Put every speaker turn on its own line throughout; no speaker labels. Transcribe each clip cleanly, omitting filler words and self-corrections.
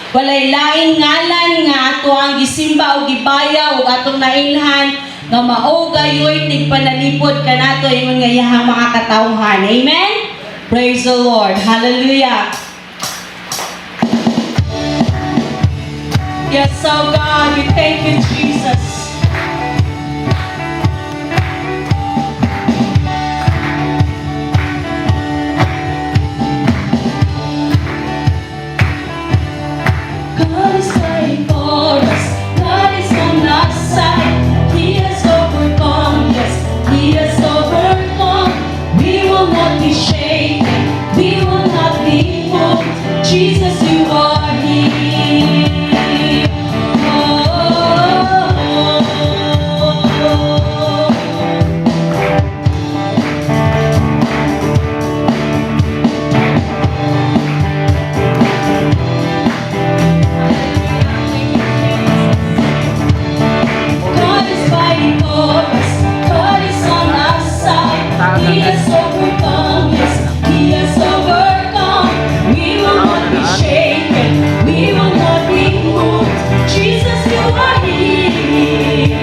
Walay laing ngalan nga ato ang gisimba o gibaya o atong nailhan nga mao gayoy tigpanalipod kanato ingon nga iyahang mga katawhan. Amen? Praise the Lord. Hallelujah. Yes, so God, we thank you, Jesus. God is fighting for us. God is on our side. He has overcome. Yes, He has overcome. We will not be shaken. We will not be moved. Jesus, you are here. God is fighting for us. God is on our side. He has overcome. Yes, He has overcome. We will not be shaken. We will not be moved. Jesus, you are here.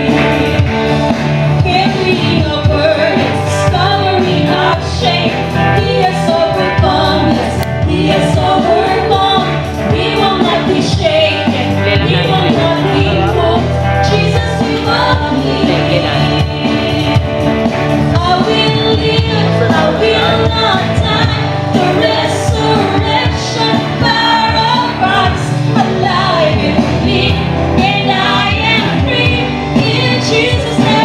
Carrying our burdens, covering our shame. He has overcome. Yes, He has overcome. We will not be shaken. We will not be moved. Jesus, you are here. I will live, I will not die. The resurrection power of Christ alive in me, and I am free in Jesus' name.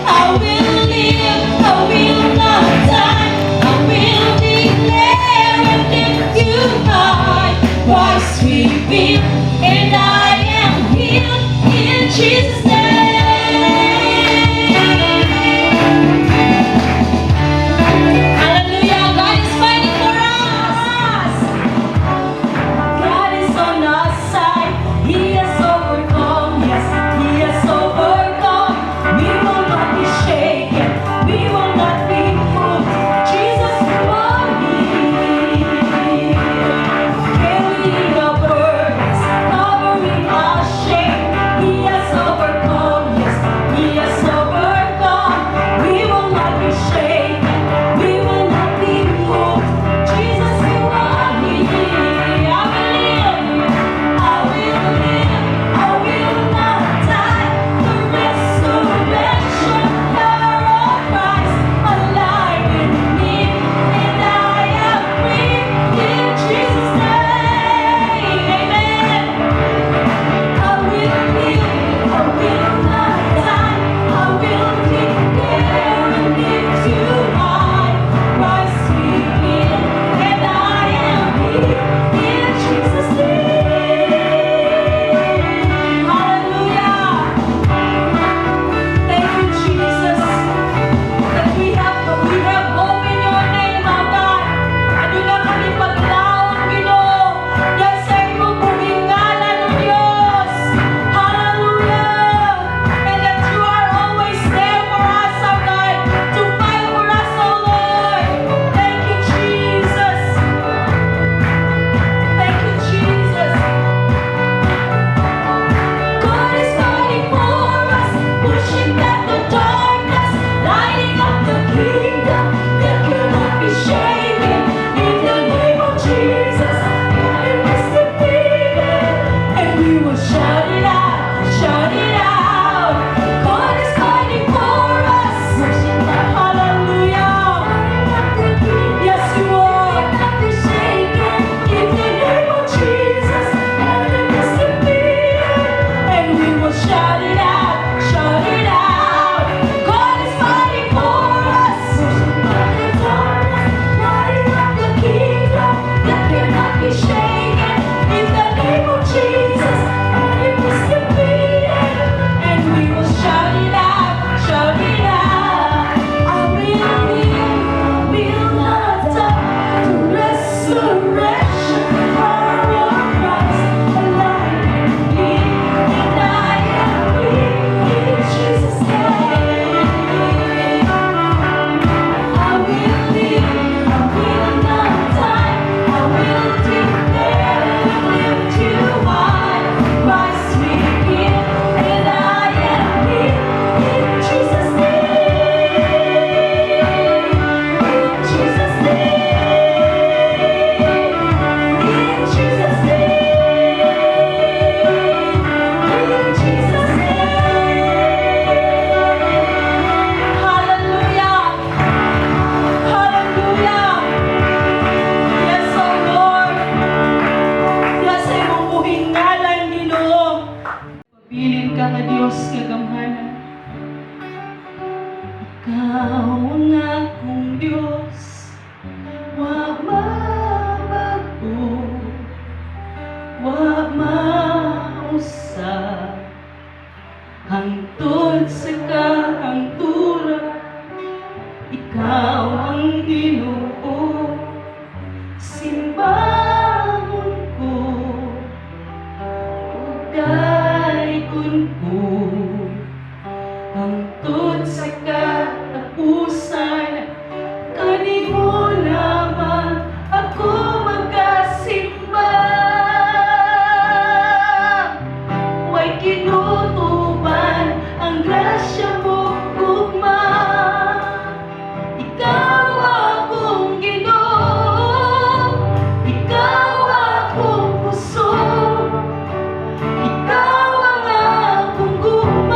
I will live, I will not die. I will declare and lift you high. Christ revealed, and I am healed in Jesus' name. Hallelujah, God is fighting for us. God is on our side. He has overcome. Yes, He has overcome. We will not be shaken. We will not be moved. Jesus, you are here. Carrying our burdens, covering our shame. He has overcome. Yes, He has overcome. We will not be shaken. We will not be moved. Jesus, you are here. I will live. I will not die. The resurrection power of Christ alive in me, and I am free in Jesus' name. Amen. I will live, I will not die. I will declare and lift you high. Christ revealed, and I am here in Jesus' name. Hallelujah. Thank you, Jesus, that we have hope in your name, our God. Ano na kami paglaon, Ginoo. Yan sa imong pangingalan, O Diyos. Hallelujah. And that you are always there for us, our God, to fight for us, O Lord. Thank you, Jesus. Thank you, Jesus. God is fighting for us, pushing back the darkness, lighting up the kingdom that cannot be shaken. In the name of Jesus, enemy is defeated, and we will shout it out, shout it out. God is fighting for us, hallelujah. Yes, you are. Cannot be shaken. In the name of Jesus, enemy is defeated, and we will shout it out, shout it out. God is fighting for us. Lighting up the kingdom that cannot be shaken. In the name of Jesus, enemy Pilin ka nga Diyos nga gamhanan. Ikaw ang akong Diyos, wa mabago, wa mausap, hangtod sa kahangturan. Ikaw ang Ginoo, simbahon ko, daykon ko, hangtod sa katapusan. Kanimo lamang ako magkasimba, way kinutuban ang grasya mo ugma. Ikaw akong Ginoo, ikaw akong puso, ikaw ang akong gugma.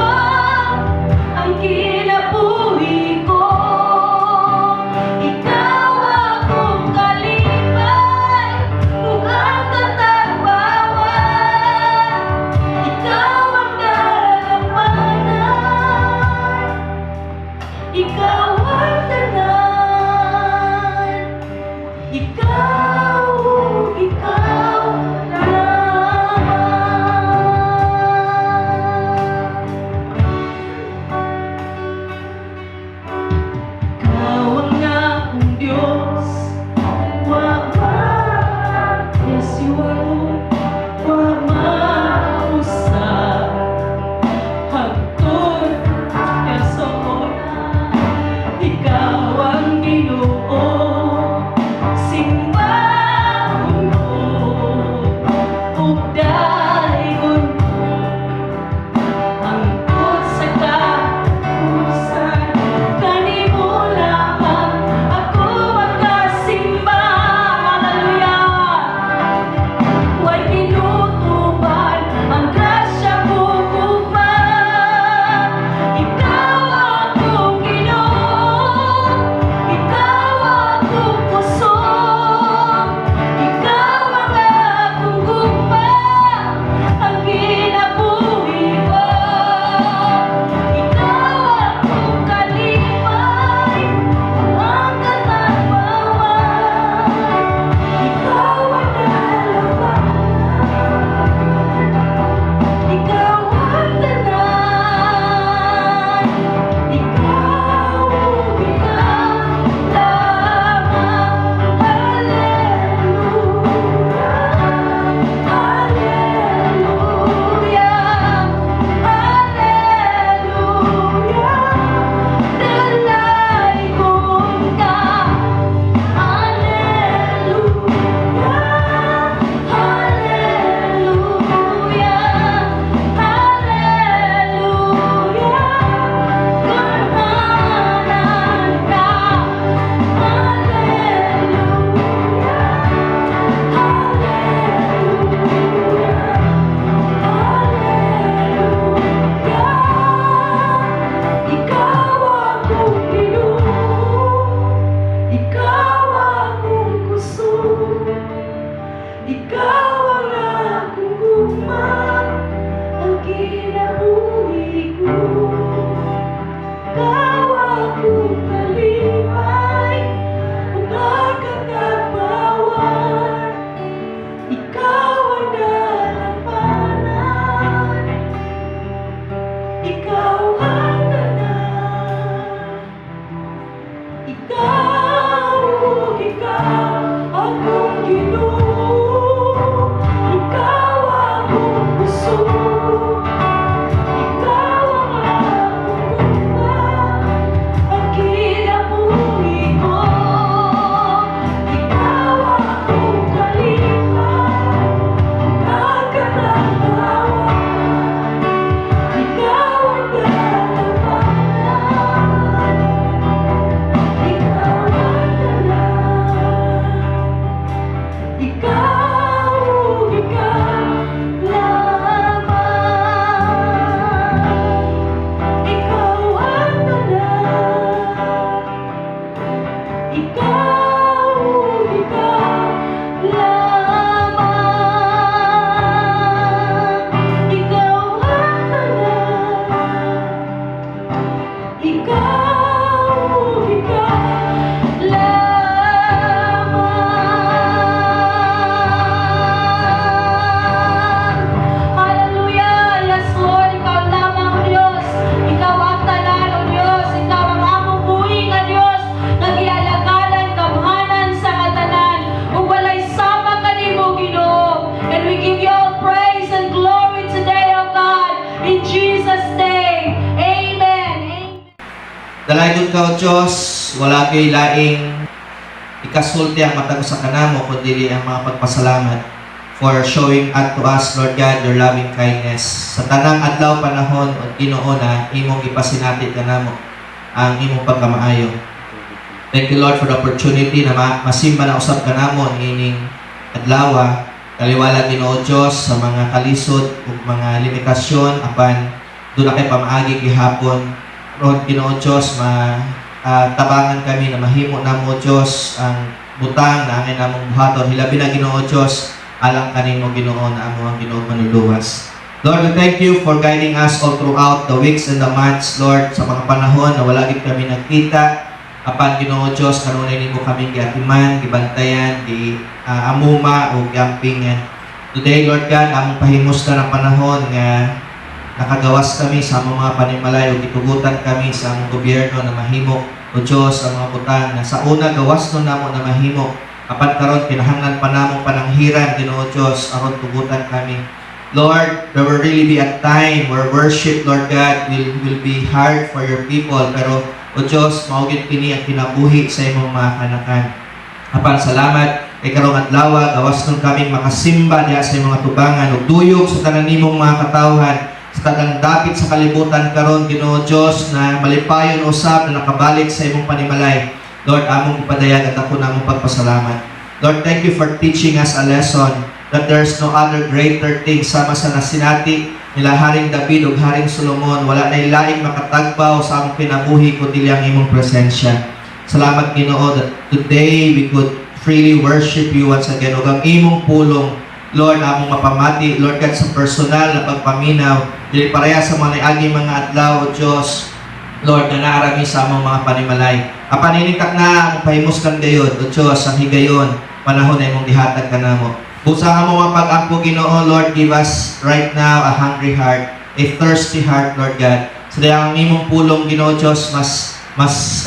Nalaygod ka o Diyos, wala kay laing ikasulti ang matag sa kanamo, kundi ang mga pagpasalamat for showing unto us, Lord God, your loving kindness. Sa tanang adlaw panahon o Ginoo na imong ipasinati kanamo ang imong pagkamaayo. Thank you, Lord, for the opportunity na masimba na usab kanamo ining adlaw. Kaliwala Ginoo Diyos sa mga kalisod ug mga limitasyon apan doon na kay pamaagi gihapon. Lord Ginoo Diyos, tabangan kami na mahimo namo Diyos ang butang na angay namong buhaton. Hilabi na Ginoo Diyos, alang kanimo Ginoo na amo ang Ginoo manuluwas. Lord, we thank you for guiding us all throughout the weeks and the months, Lord, sa mga panahon na wala gid kami nagkita. Apan Ginoo Diyos, kanunay nimo kami giatiman, gibantayan, amuma o giampingan. Today, Lord God, among pahimusta ng panahon nga nakagawas kami sa among mga panimalay o gitugutan kami sa among gobyerno na mahimo o Diyos ang mga butang na sa una gawas no namo na mahimo. Apan karon kinahanglan pa namong pananghiran Ginoo Diyos aron tugutan kami. Lord, there will really be a time where worship, Lord God, will be hard for your people. Pero o Diyos, maugit kini ang kinabuhi sa imong mga kanakan. Apan salamat kay karong adlaw gawas nun kaming makasimba diha sa imong mga tubangan ug duyog sa tanan nimong mga katawhan sa tanang dapit sa kalibutan karon Ginoo Diyos na malipayon usab na nakabalik sa imong panimalay. Lord, among ipadayag at ako namong pagpasalamat. Lord, thank you for teaching us a lesson that there's no other greater thing sama sa nasinati nila Haring David ug Haring Solomon. Wala na ilaing makatagbaw sa among kinabuhi kundi ang imong presensya. Salamat Ginoo that today we could freely worship you once again. Ug ang imong pulong, Lord, among mapamati, Lord God, sa personal na pagpaminaw, dili pareha sa mga niaging mga adlaw, O Diyos, Lord, na naarami sa among mga panimalay. Apaninikak na ang pahimuskan gayon, O Diyos, ang higayon, panahon na imong dihatag ka namo. Busa mo mga pag-ampo Ginoo, Lord, give us right now a hungry heart, a thirsty heart, Lord God. So ang imong pulong Ginoo Diyos, mas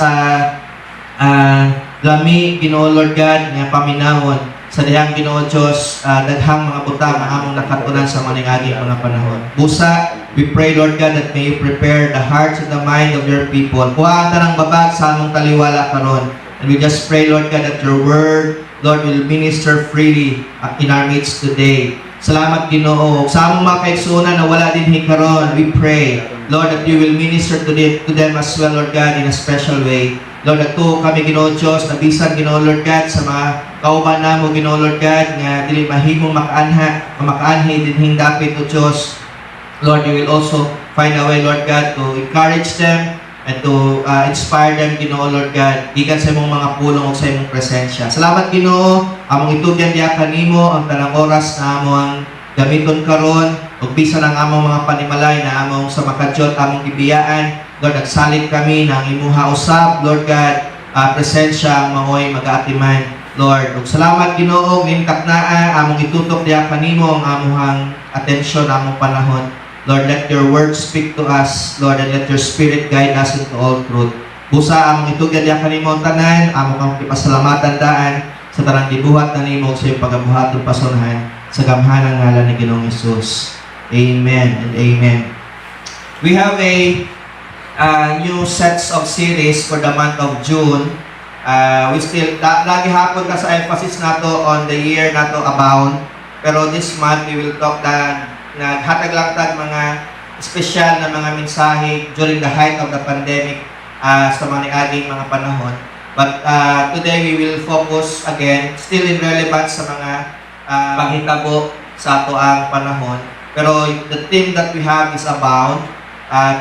lami Ginoo Lord God, nga paminawon sa dihang Ginoo Diyos, daghang mga butang na among nakatunan sa maningaging mga panahon. Busa, we pray Lord God that may you prepare the hearts and the mind of your people. Kuhaan ta ng babag sa among taliwala karon. And we just pray Lord God that your word, Lord, will minister freely in our midst today. Salamat Ginoo. Sa among mga kaigsunan na wala din hikaron, we pray, Lord, that you will minister to them as well, Lord God, in a special way. Lord, ato kami Ginoo Diyos, nabisan Ginoo Lord God sa mga kauban namo Ginoo Lord God nga dili mahimong makaanhi dinhing dapit O Diyos. Lord, you will also find a way Lord God to encourage them and to inspire them Ginoo Lord God gikan sa imong mga pulong ug sa imong presensya. Salamat Ginoo, among itugyan diha kanimo ang tanang oras na amo ang gamiton karon ug bisan ang among mga panimalay na among sa makadyot among gibiyaan. Lord, nagsalit kami ng imuha usab, Lord God, presensya ang maoy mag-aatiman, Lord. Ug salamat Ginoo, gintak naa among itutok diha kanimo ang amuhang atensyon among panahon. Lord, let your word speak to us, Lord, and let your spirit guide us into all truth. Busa among itugyan diha kanimo ang tanan, among kang ipasalamatan daan sa tanang gibuhat na nimo sa iyong pagabuhat ug pasunahan sa gamhanang ngalan ni Ginoong Hesus. Amen and amen. We have a new sets of series for the month of June. We still, lagi hapon ka sa emphasis nato on the year nato abound. Pero this month, we will talk naghatag lang tag mga special na mga mensahe during the height of the pandemic sa mga niaging mga panahon. But today, we will focus again, still in relevance sa mga panghitabo sa ato ang panahon. Pero the theme that we have is abound.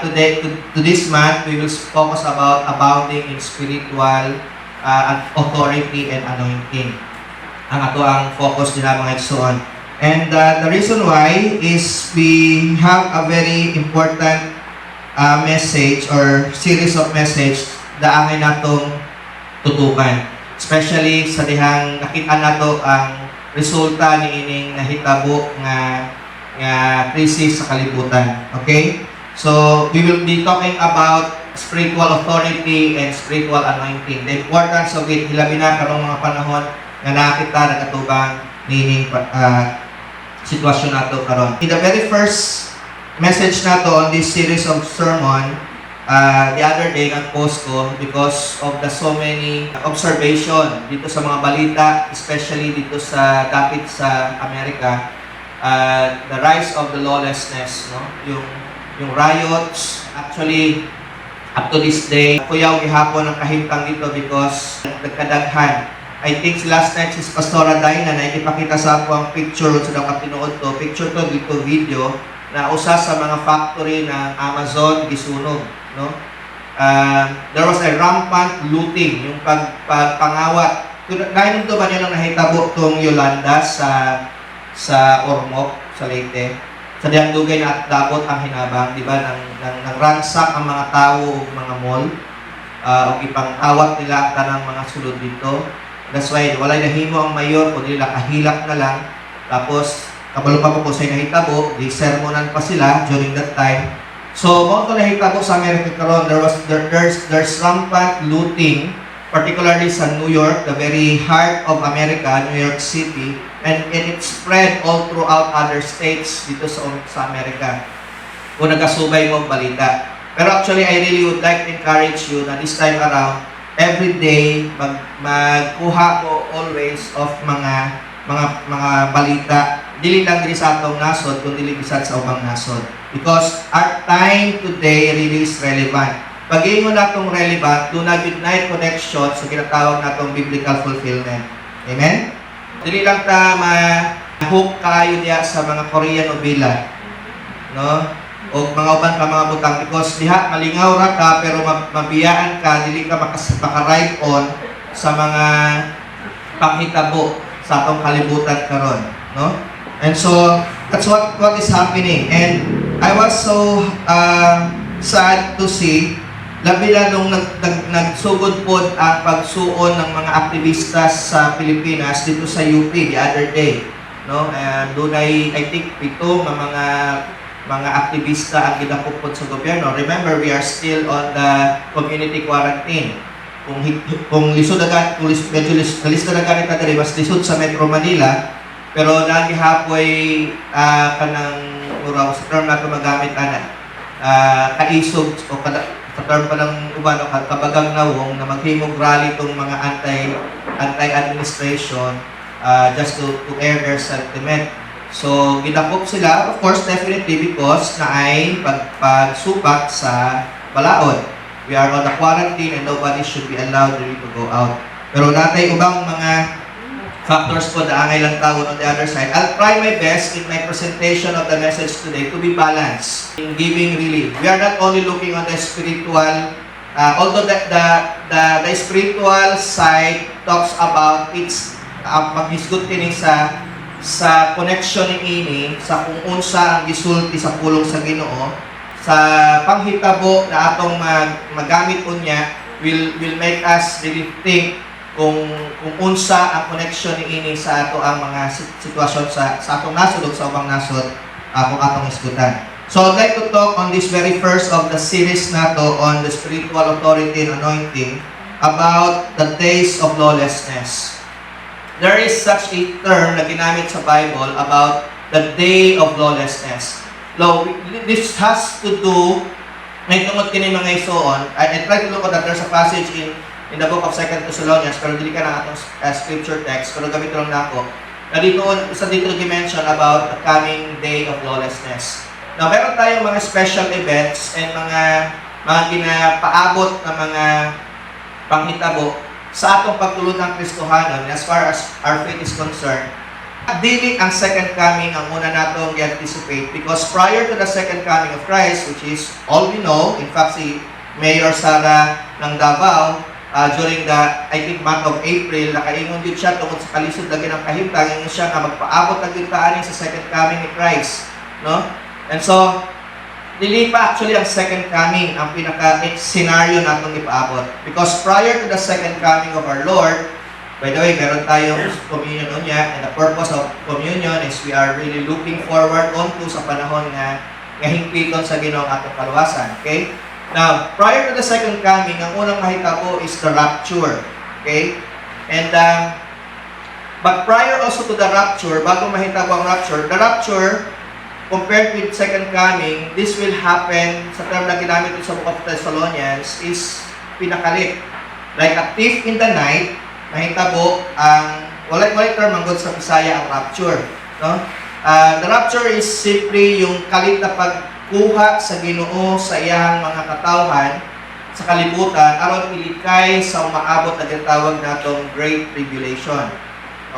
Today, to this month, we will focus about abounding in spiritual authority and anointing. Ang ato ang focus nila mga igsoon. And the reason why is we have a very important message or series of message na angay natong tutukan. Especially sa dihang nakita nato ang resulta ni ining nahitabo nga krisis sa kalibutan. Okay? So, we will be talking about spiritual authority and spiritual anointing. The importance of it, hilabi na karong mga panahon na nakita nagkatubang nining sitwasyon nato karon. In the very first message nato on this series of sermon, the other day nag-post ko because of the so many observation dito sa mga balita, especially dito sa dapit sa Amerika, the rise of the lawlessness, no? Yung riots, actually up to this day, kuyaw gihapon ang kahimtang dito because nagkadaghan. I think last night si Pastora Dina na ipakita sa ako ang picture sa daw katinuod to. Picture to dito video na usa sa mga factory ng Amazon gisunog, no? There was a rampant looting, yung pangawat. Dahil nito ba niya nang nahitabo tong Yolanda sa Ormoc, sa Leyte. Sa diyang dugay na at dabot ang hinabang, di ba, nang ransak ang mga tao, mga mall, o ipang-awat nila ang tanang mga sulod dito. That's why, walay nahimo ang mayor, kung nila kahilak na lang. Tapos, kabalo pa po sa nahitabo, di sermonan pa sila during that time. So, mo ito nahitabo sa America karon, there's rampant looting, particularly sa New York, the very heart of America, New York City, and it spread all throughout other states dito sa Amerika. Kung nagkasubay mo balita. Pero actually, I really would like to encourage you na this time around, every day magkuha ko always of mga balita. Dili lang diri sa atong nasod, kundi dili bisag sa ubang nasod. Because our time today really is relevant. Pag-iingon natong relevant, do na midnight connection sa kinatawag natong biblical fulfillment. Amen? Dili lang ta ma-hook kayo diya sa mga Korean novela. No? O mga uban ka mga butang because diha malingaw ra ka pero mabiyaan ka, dili ka maka-ride on sa mga panghitabo sa atong kalibutan karon, no? And so that's what is happening. And I was so sad to see labi na nung nagsugod pod ang pagsuon ng mga aktivista sa Pilipinas dito sa UP the other day, no? And doon ay I think pito mga aktivista ang gidakupod sa gobyerno. Remember, we are still on the community quarantine. Kung lisod na medyo nalista na ganit na mas lisod sa Metro Manila, pero nagihapoy kanang uraw sa term na ito magamit kaisog o sa term pa ng uban o kabagang nawong na maghimog rally itong mga anti-administration just to air their sentiment. So, gidakop sila, of course, definitely because na ay pagsupak sa balaod. We are on the quarantine and nobody should be allowed really to go out. Pero natay ubang mga factors po na angay lang tawon on the other side. I'll try my best in my presentation of the message today to be balanced in giving really. We are not only looking on the spiritual, although the spiritual side talks about its maghisgot kini sa connection ni ini sa kung unsa ang gisulti sa pulong sa Ginoo sa panghitabo na atong magamit unya will make us really think kung unsa ang connection ni ini sa ato ang mga sitwasyon sa atong nasod ug sa ubang nasod kung atong isgutan. So I'd like to talk on this very first of the series nato on the spiritual authority and anointing about the days of lawlessness. There is such a term na ginamit sa Bible about the day of lawlessness. Now, this has to do, may tungod kini mga isuon. I try to look at that. There's a passage in the book of 2 Thessalonians, pero dili ka na atong scripture text, pero gamit lang na ako. Na dito, isa dito dimension about the coming day of lawlessness. Now, meron tayong mga special events and mga ginapaabot na mga panghitabo sa atong pagtulod ng Kristohanon as far as our faith is concerned. Dili ang second coming ang una natong i-anticipate because prior to the second coming of Christ, which is all we know, in fact si Mayor Sara ng Davao, during the, I think, month of April, nakaingon yun siya tungkol sa kalisod lagi ng kahimtang, yun siya na magpaabot ng gitaanin sa second coming ni Christ, no? And so, dili pa actually ang second coming ang pinaka-scenario natong ipaabot. Because prior to the second coming of our Lord, by the way, meron tayong communion niya, and the purpose of communion is we are really looking forward onto sa panahon nga hingpiton sa Ginoong atong kaluwasan. Okay? Now, prior to the second coming, ang unang mahitabo is the rapture. Okay? And, but prior also to the rapture, bago mahitabo ang rapture, the rapture compared with second coming, this will happen, sa term na ginamit sa Book of Thessalonians, is pinakalit. Like a thief in the night, nahitabo ang, walay term ang sa Bisaya ang rapture. No? The rapture is simply yung kalit na pagkuha sa Ginoo sa iyang mga katawhan sa kalibutan aron ilikay sa umaabot na tinatawag natong Great Tribulation.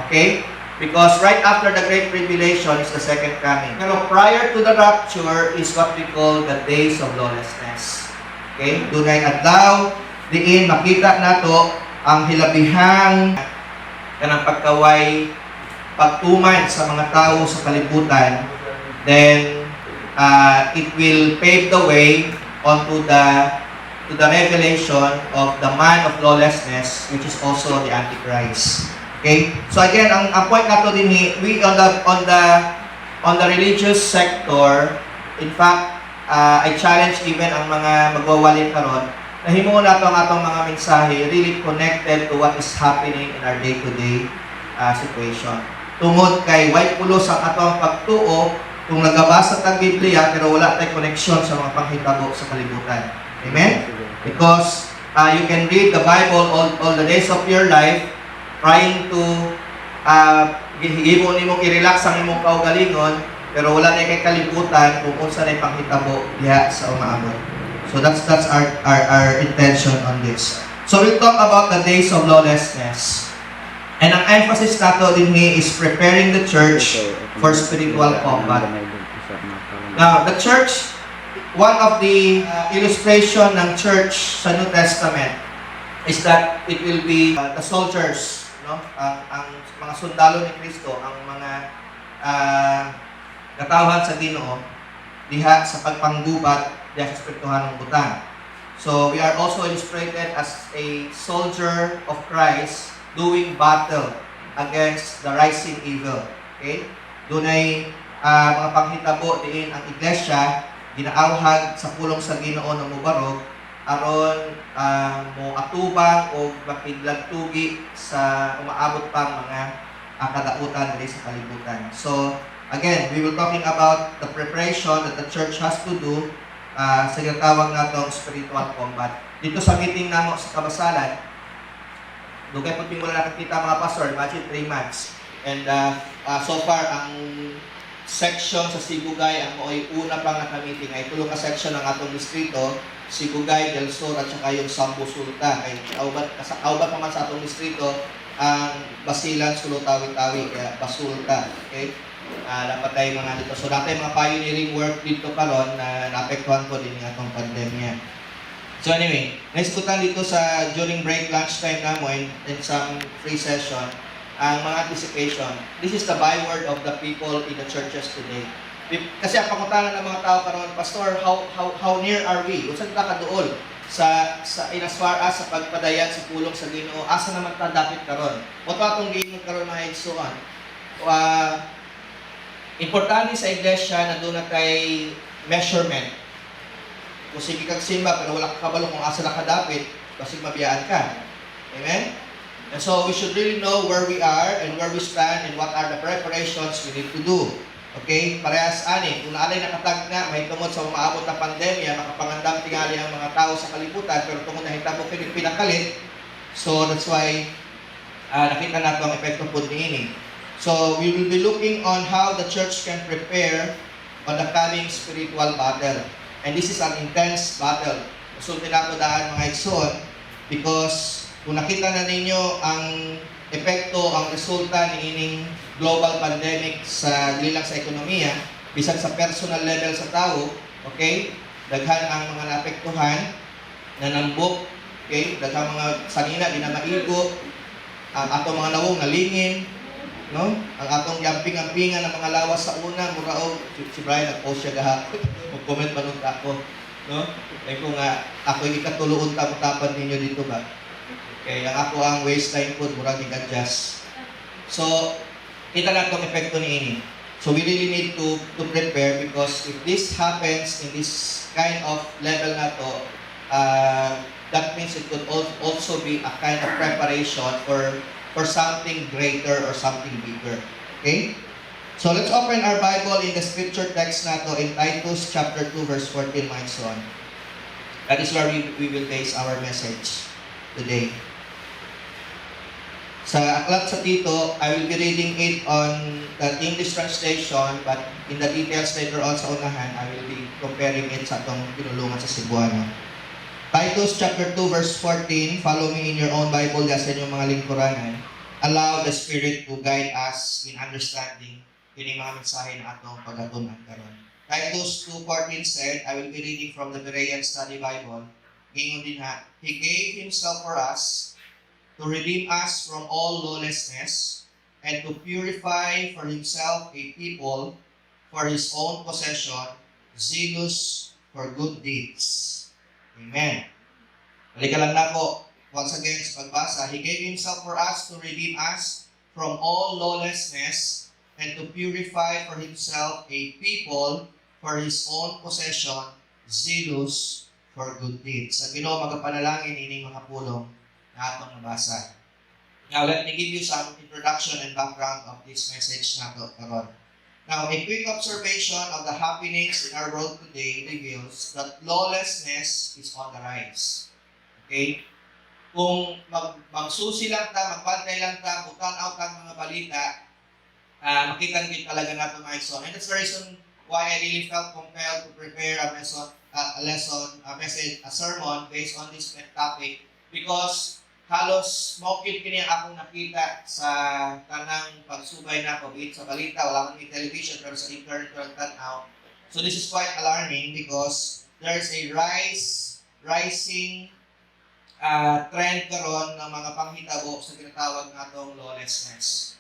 Okay? Because right after the Great Tribulation is the second coming. Pero prior to the rapture is what we call the days of lawlessness. Okay? Dunay adlaw, diin makita nato ang hilabihang kanang pagkaway pagtuman sa mga tao sa kalibutan, then it will pave the way onto the revelation of the man of lawlessness, which is also the Antichrist. Okay? So again, ang point nato din we on the religious sector, in fact, I challenge even ang mga magwawalit karon na himuon nato ang atong mga mensahe really connected to what is happening in our day-to-day situation. Tungod kay way pulos ang atong pagtuo kung nagabasa tag Biblia pero wala tay connection sa mga panghitabo sa kalibutan. Amen? Because you can read the Bible all the days of your life trying to imong i-relax ang imong kaugalingon pero wala na kay kalibutan kung unsa na panghitabo diha sa umaabot. So that's our intention on this. So we'll talk about the days of lawlessness. And ang emphasis nato din is preparing the church for spiritual combat. Now, the church, one of the illustration ng church sa New Testament is that it will be the soldiers, no? Ang mga sundalo ni Kristo, ang mga katawhan sa Ginoo diha sa pagpanggubat diha sa espirituhan ng butang. So, we are also illustrated as a soldier of Christ doing battle against the rising evil. Okay? Dunay mga panghitabo diin ang iglesia ginaawhag sa pulong sa Ginoo nga mobarog aron mo atubang o makidlagtugi sa umaabot pang mga kadautan diri sa kalibutan. So again, we will talking about the preparation that the church has to do sa ginatawag natong spiritual combat. Dito sa meeting namo sa Kabasalan, dugay po wala nakakita mga pastor, imagine 3 months. And so far, ang section sa Sibugay, ang mooy una pang nakamiting ay tulo ka section ng atong distrito, Sibugay, Del Sur, at saka yung Sambu Sulta. Ay aubat pa man sa atong distrito, ang Basilan, Sulutawi-tawi, kaya Basulta. Okay? Dapat tayo mga dito. So dati mga pioneering work dito karon na naapektuhan ko din ng atong pandemya. So anyway, naiskutan dito sa during break lunchtime namin in some free session ang mga anticipation. This is the byword of the people in the churches today. Kasi ang pangutangan ng mga tao karon, Pastor, how near are we? Unsa ta kaduol sa in as far as sa pagpadayan sa pulong sa Ginoo? Asa naman ta dapat karon? Mo ta atong giingon karon mga igsoon. Importante sa iglesia na doon na kay measurement. Kung sige kag simba pero wala ka kabalo kung asa na kadapit, kasi mabiyaan ka. Amen? And so we should really know where we are and where we stand and what are the preparations we need to do. Okay? Parehas ani, kung naalay nakatag na, may tungod sa umaabot na pandemya, makapangandam tingali ang mga tao sa kalibutan, pero tungod na hitabo pinakalit. So that's why nakita nato ang epekto po niini. So we will be looking on how the church can prepare on the coming spiritual battle. And this is an intense battle. Sulti na ko daan mga igsoon because kung nakita na ninyo ang epekto, ang resulta ni ining global pandemic sa dili lang sa ekonomiya, bisan sa personal level sa tao, okay? Daghan ang mga naapektuhan, nanambok, okay? Daghang mga sanina di na maigo, ang atong mga nawong nalingin, no? Ang atong yamping-ampingan ng mga lawas sa una, muraog si Brian nag-post siya gahapon. Mag-comment pa nung ako, no? Ay kung ako yung ikatuluon tapon ninyo dito ba? Okay, ang ako ang waistline po, murag i-adjust. So, kita na itong epekto ni ini. So, we really need to prepare because if this happens in this kind of level na to, that means it could also be a kind of preparation for something greater or something bigger. Okay? So let's open our Bible in the scripture text nato in Titus chapter 2 verse 14 my son. That is where we will base our message today. Sa aklat sa Tito, I will be reading it on the English translation, but in the details later on sa unahan, I will be comparing it sa itong pinulungan sa Cebuano. Titus chapter 2 verse 14, follow me in your own Bible, sa inyong mga lingkuranan. Allow the Spirit to guide us in understanding yung mga mensahe na atong pagatunan karon. Titus 2:14 said, I will be reading from the Berean Study Bible. Gingon din ha, He gave Himself for us to redeem us from all lawlessness and to purify for Himself a people for His own possession, zealous for good deeds. Amen. Halika lang na po. Once again, sa pagbasa, He gave Himself for us to redeem us from all lawlessness and to purify for Himself a people for His own possession, zealous for good deeds. Sa Ginoo magapanalangin ining mga pulong na atong nabasa. Now, let me give you some introduction and background of this message nato karon. Now, a quick observation of the happenings in our world today reveals that lawlessness is on the rise. Okay? Kung magsusi lang ta, magbantay lang ta, butan out ang mga balita, makita din talaga natin mga ison. And that's the reason why I really felt compelled to prepare a sermon based on this topic, because halos mokit kini akong nakita sa tanang pagsubay na ko sa balita, wala man ni television pero sa internet lang tanaw. So this is quite alarming because there's a rising trend karon ng mga panghitabo sa tinatawag natong lawlessness.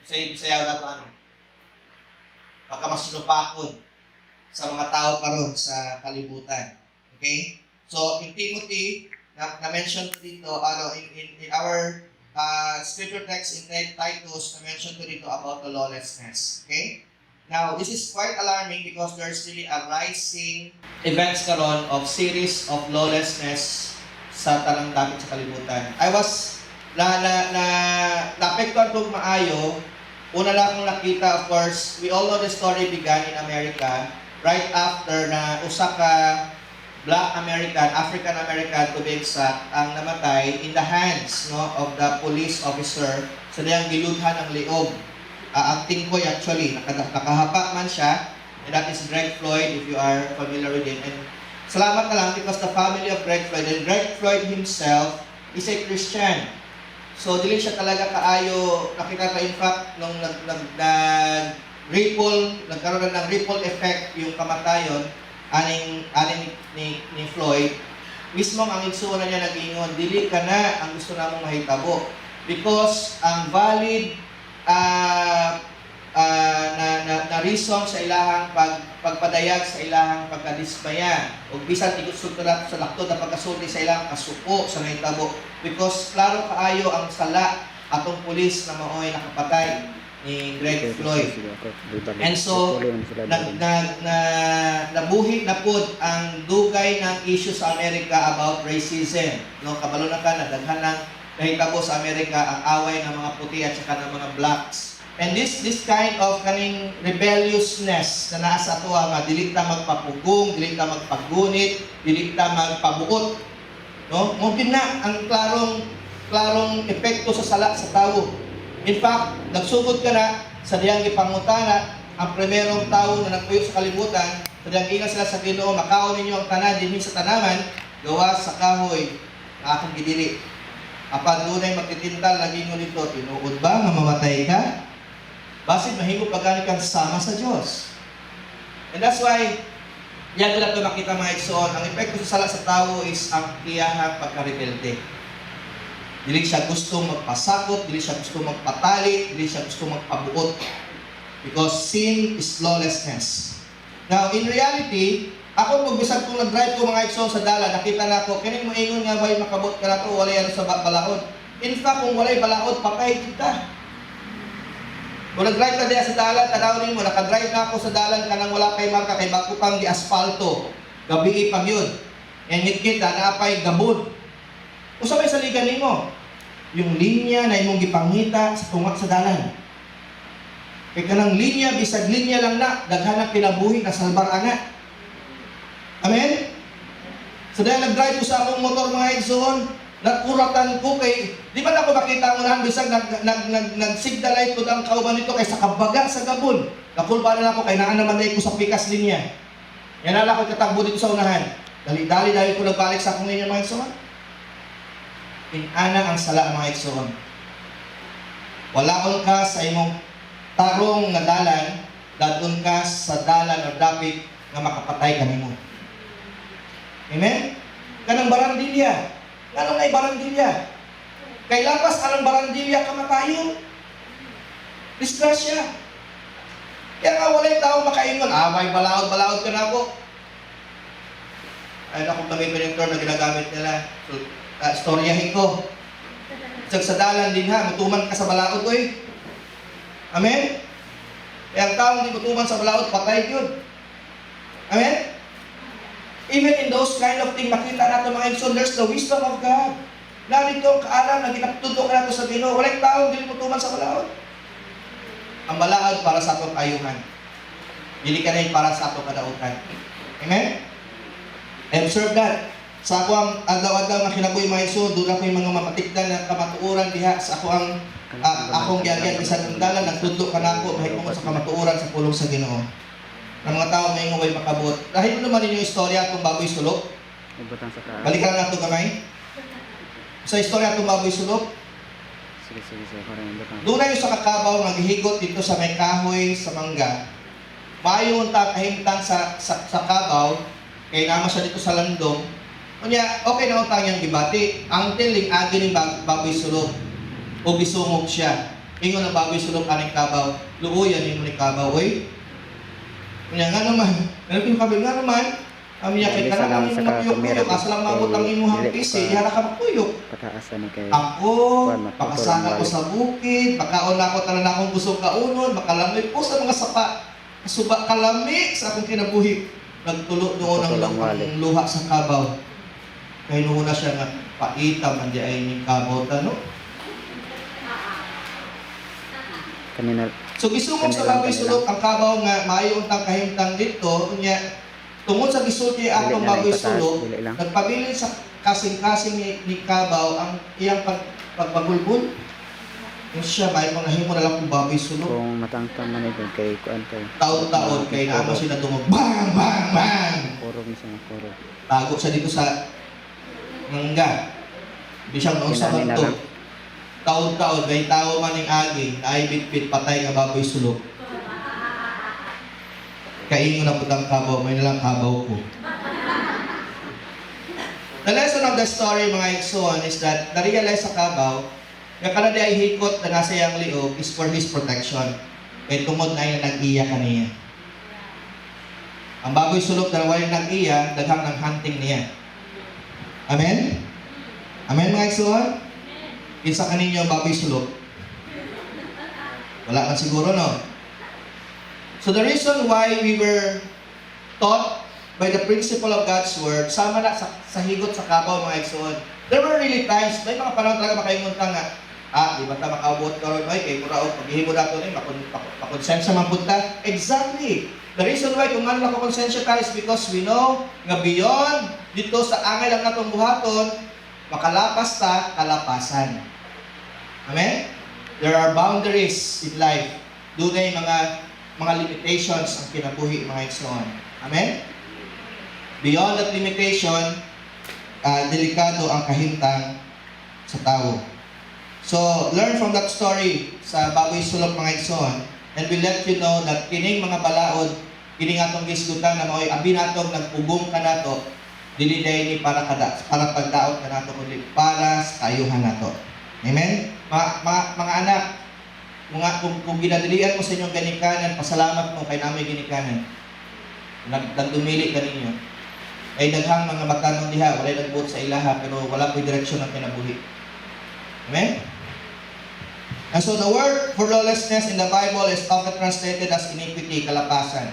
Sayaw na ito pagkamasnupakon sa mga tao karon sa kalibutan. Okay? So, in Timothy, na-mention dito, in our scripture text in Titus, na-mention dito about the lawlessness. Okay? Now, this is quite alarming because there's really a rising events karon of series of lawlessness sa tanang dapit sa kalibutan. Naapektuhan itong maayo. Una lang akong nakita, of course, we all know the story began in America right after na usa ka Black American, African American to be exact, ang namatay in the hands of the police officer sa diyang giludhan ng liog. Ang tingkoy actually, nakahapa man siya, and that is Greg Floyd, if you are familiar with him. And salamat na lang because the family of Greg Floyd, and Greg Floyd himself is a Christian. So, dili siya talaga kaayo, nakita ka in fact, nung nagkaroon ng ripple effect yung kamatayon, aning ni Floyd, mismo ang igsuon na niya nag-ingon, dili ka na ang gusto namong mahitabo. Because ang valid na reason sa ilahang pagpadayag sa ilahang pagkadismaya o bisan tigutsulturat sa laktod na pagkasulti sa ilahang kasuko sa nahitabo, because klaro kaayo ang sala atong pulis na maoy nakapatay ni Greg Floyd. And so nabuhi na pod ang dugay ng issue sa Amerika about racism. Kabalo na ka na daghan ng nahitabo sa Amerika ang away ng mga puti at saka ng mga blacks. And this kind of kaning rebelliousness na nasa ato nga dili ta magpapugong, dili ta magpagunit, dili ta magpabuot. Mungkin na ang klarong epekto sa sala sa tawo. In fact, nagsugod ka na sa diyang ipangutana ang primerong tao na nagpuyo sa kalibutan, sa diyang ingat sila sa Ginoo, makaon ninyo ang tanan dinhi sa tanaman, gawa sa kahoy na akong gidili. Apan dunay magtitintal na gingon nito, tinuod ba nga mamatay ka? Basit mahimo pagani kang sama sa Dios. And that's why yan nila ito makita mga igsoon, ang epekto sa sala sa tao is ang iyahang pagkarebelde. Dili siya gusto magpasakop, dili siya gusto magpatali, dili siya gusto magpabuot. Because sin is lawlessness. Now, in reality, ako magbisag kung nag-drive ko mga igsoon sa dala, nakita na ako, kining moingon nga ba'y makabot ka na ito, walay ano sa balaod. In fact, kung walay balaod, patay kita. Kung nag-drive ka diya sa dalan, tanawin mo, nakadrive na ako sa dalan ka nang wala kay marka, kay bago pang di asfalto. Gabi pang yun. And hit-kita, naapay gabon. Kung sabay sa ligan mo, yung linya na imong gipangita sa tunga sa dalan. Kay kanang linya, bisag linya lang na, daghanang kinabuhi na salbar ana. Amen? So dahil nag-drive ko sa akong motor mga igsoon, nagkuratan ko kay, di ba na ako makita mo na bisag nag-signal light ko ang kauban nito kay sa kabaga sa gabon. Nakulpa na ako kay naan naman ko sa pikas linya. Yan na ako katakbo dito sa unahan. Dali-dali dahil ko nagbalik sa akong linya mga igsoon. Inana ang sala mga igsoon. Walaon ka sa imong tarong nga dalan, dadon ka sa dalan o dapit nga makapatay kanimo. Amen? Kanang barandilya. Anong ay barandilya? Kay lapas anong barandilya kamatayon? Disgrasya. Kaya nga walay tao makaingon, may balaod-balaod ka na ako. Ayun akong pag-connector na ginagamit nila. So, storyahin ko. Sa dalan din ha, mutuman ka sa balaod ko eh. Amen? Kaya ang taong di mutuman sa balaod, patay yun. Amen? Even in those kind of things, makita natin mga igsoon, there's the wisdom of God. Narito ang kaalam na ginaptuto ka nato sa Ginoo. Walang taong di mutuman sa balaod. Ang balaod para sa atong ayuhan. Dili ka na para sa atong kadautan. Amen? Observe that. Sa ako ang adlaw-adlaw nga kinabuhi mga igsoon, doon ako yung mga mapatikdan na kamatuoran diha sa ako ang akong giagyan bisan ng dalan, nagtudlo ka na ako, mahit mo sa kamatuoran sa pulong sa Ginoo. Ng mga tao may ngaway makabot. Dahil mo naman ninyo istorya itong baboy sulok. Balikan na ito kamay. Sa istorya itong baboy sulok. Doon na yung sa kakabaw, naghihigot dito sa may kahoy, sa mangga. Maayon ta kahimtang sa kabaw, kaya naman siya dito sa landong. Kanya, okay na utang niyang gibati. Ang tiling agi ng baboy sulok. O gisungog siya. Ingon ang baboy sulok aning kabaw. Luuyan yung ni kabaw, oy. Kanya nga naman, yung kabil nga naman, amiya kay ka naman yung matuyok-tuyok, asa lang mabot ang imuhang pisi, ihara ka magtuyok. Ako, pakasana ko sa bukid, makaon ako tanan akong busog kaunon, makalamig po sa mga sapa, suba kalami sa akong kinabuhi. Nagtulo doon ang luha sa kabaw. Kaya noon na siya nga, paitam, hindi ay yung kabaw tano. So gisumog sa baboy sulok ang kabaw nga maayo untang kahimtang dito unya tungod sa gisulti atong baboy sulok nagpabilin sa kasing-kasing ni kabaw ang iyang pagbagulbul. Yung siya may mga nahimo na lang kung baboy sulok.
Kung matangtang man ito kay kuan kay
taon-taon kay naamo sila tungog bang bang bang.
Puro mismo puro.
Tago siya dito sa mangga. Di siya noon sa banto. Taon-taon, may tao man ng aging, ay bitbit patay nga baboy sulok. Kaingon na putang kabaw, may nalang kabaw ko. The lesson of the story, mga igsoon, is that na-realize sa kabaw, nga kanadi ay hikot na nasa iyang liog is for his protection. Kaya tungod na yung nag-iya kaniya. Ang baboy sulok na walang nag-iya, daghang ng hunting niya. Amen? Amen, mga igsoon? Isa kaninyo baboy sulok. Wala man siguro, no? So the reason why we were taught by the principle of God's Word, sama na sa higot sa kabaw mga igsoon. There were really times, may mga panahon talaga makaingunta nga, di ba ta makaabot ka ron, kay muraog, paghihimo na ito, makonsensya man punta. Exactly. The reason why kung ano nakakonsensya ka is because we know nga beyond dito sa angay lang natong buhaton, makalapas ta kalapasan. Amen? There are boundaries in life. Doon ay mga limitations ang kinabuhi mga igsoon. Amen? Beyond that limitation, delikado ang kahintang sa tao. So, learn from that story sa baboy sulok mga igsoon, and we let you know that kining mga balaod, kining atong gisgutan na mao'y abi natong nagpugong ka nato, dili day ni para pagdaot ka nato, kundi para sa kayuhan nato. Amen? Mga anak, kung ginadilian mo sa inyong ginikanan, pasalamat mo kay namin ginikanan. Nagdumili ka ninyo. Ay daghang mga magtanong diha, walay nagbuot sa ilaha, pero wala ko'y direksyon ng kinabuhi. Amen? And so the word for lawlessness in the Bible is often translated as iniquity, kalapasan.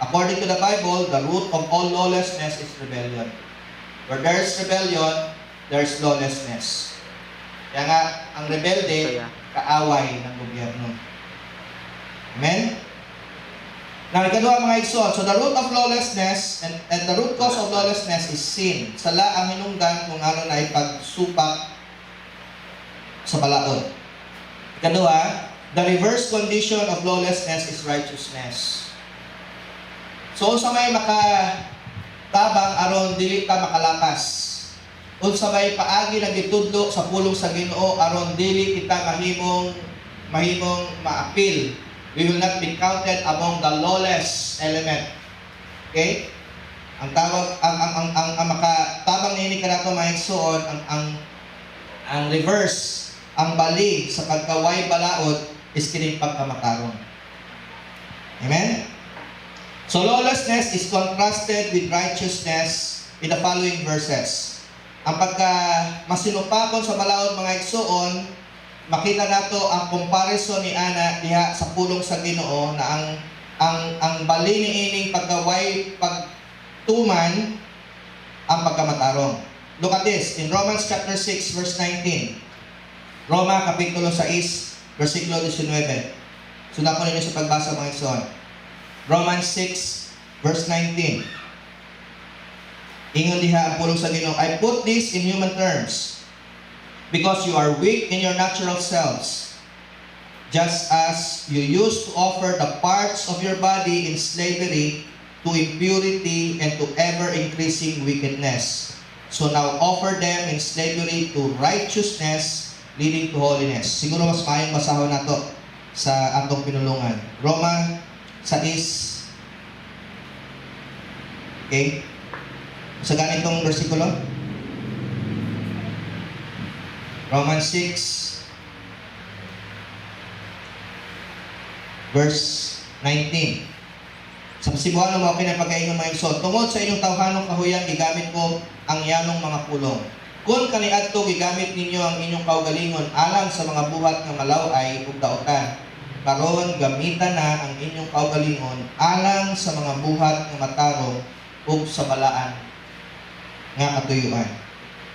According to the Bible, the root of all lawlessness is rebellion. Where there is rebellion, there is lawlessness. Kaya nga, ang rebelde, kaaway ng gobyerno. Amen? Now, ikaduha mga igsoon. So, the root of lawlessness and the root cause of lawlessness is sin. Sala ang hinungdan kung ano na ipagsupak sa balaod. Ikaduha, the reverse condition of lawlessness is righteousness. So, unsa may makatabang aron dili ka makalapas. Unsa may paagi nagitudlo sa pulong sa Ginoo aron dili kita mahimong maapil. We will not be counted among the lawless element. Okay? Ang tawag ang makatabang niini kanato mga igsoon ang reverse, ang bali sa pagkaway balaod is kining pagkamatarong. Amen? So lawlessness is contrasted with righteousness in the following verses. Ang pagka masinupakon sa balaod mga igsoon, makita nato ang comparison ni ana diha sa pulong sa Ginoo na ang bali niining pagkaway pagtuman ang pagkamatarong. Look at this in Romans chapter 6 verse 19. Roma kapitulo 6 versikulo 19. Sundan ko ninyo sa pagbasa mga igsoon. Romans 6 verse 19. Ingon diha ang pulong sa Ginoo, I put this in human terms, because you are weak in your natural selves, just as you used to offer the parts of your body in slavery to impurity and to ever-increasing wickedness. So now offer them in slavery to righteousness, leading to holiness. Siguro mas maayong basahon nato sa atong pinulungan. Roma 6. Okay? Sa ganitong versikulo? Romans 6 verse 19. Sa pasibuhan mo okay na pagkaingon mga igsoon, tungod sa inyong tawhanong kahuyan gigamit ko ang yanong mga pulong. Kung kaniadto gigamit ninyo ang inyong kaugalingon alang sa mga buhat nga malaway ug daotan, karon gamitan na ang inyong kaugalingon alang sa mga buhat nga matarong ug sa balaan nga katuyuan.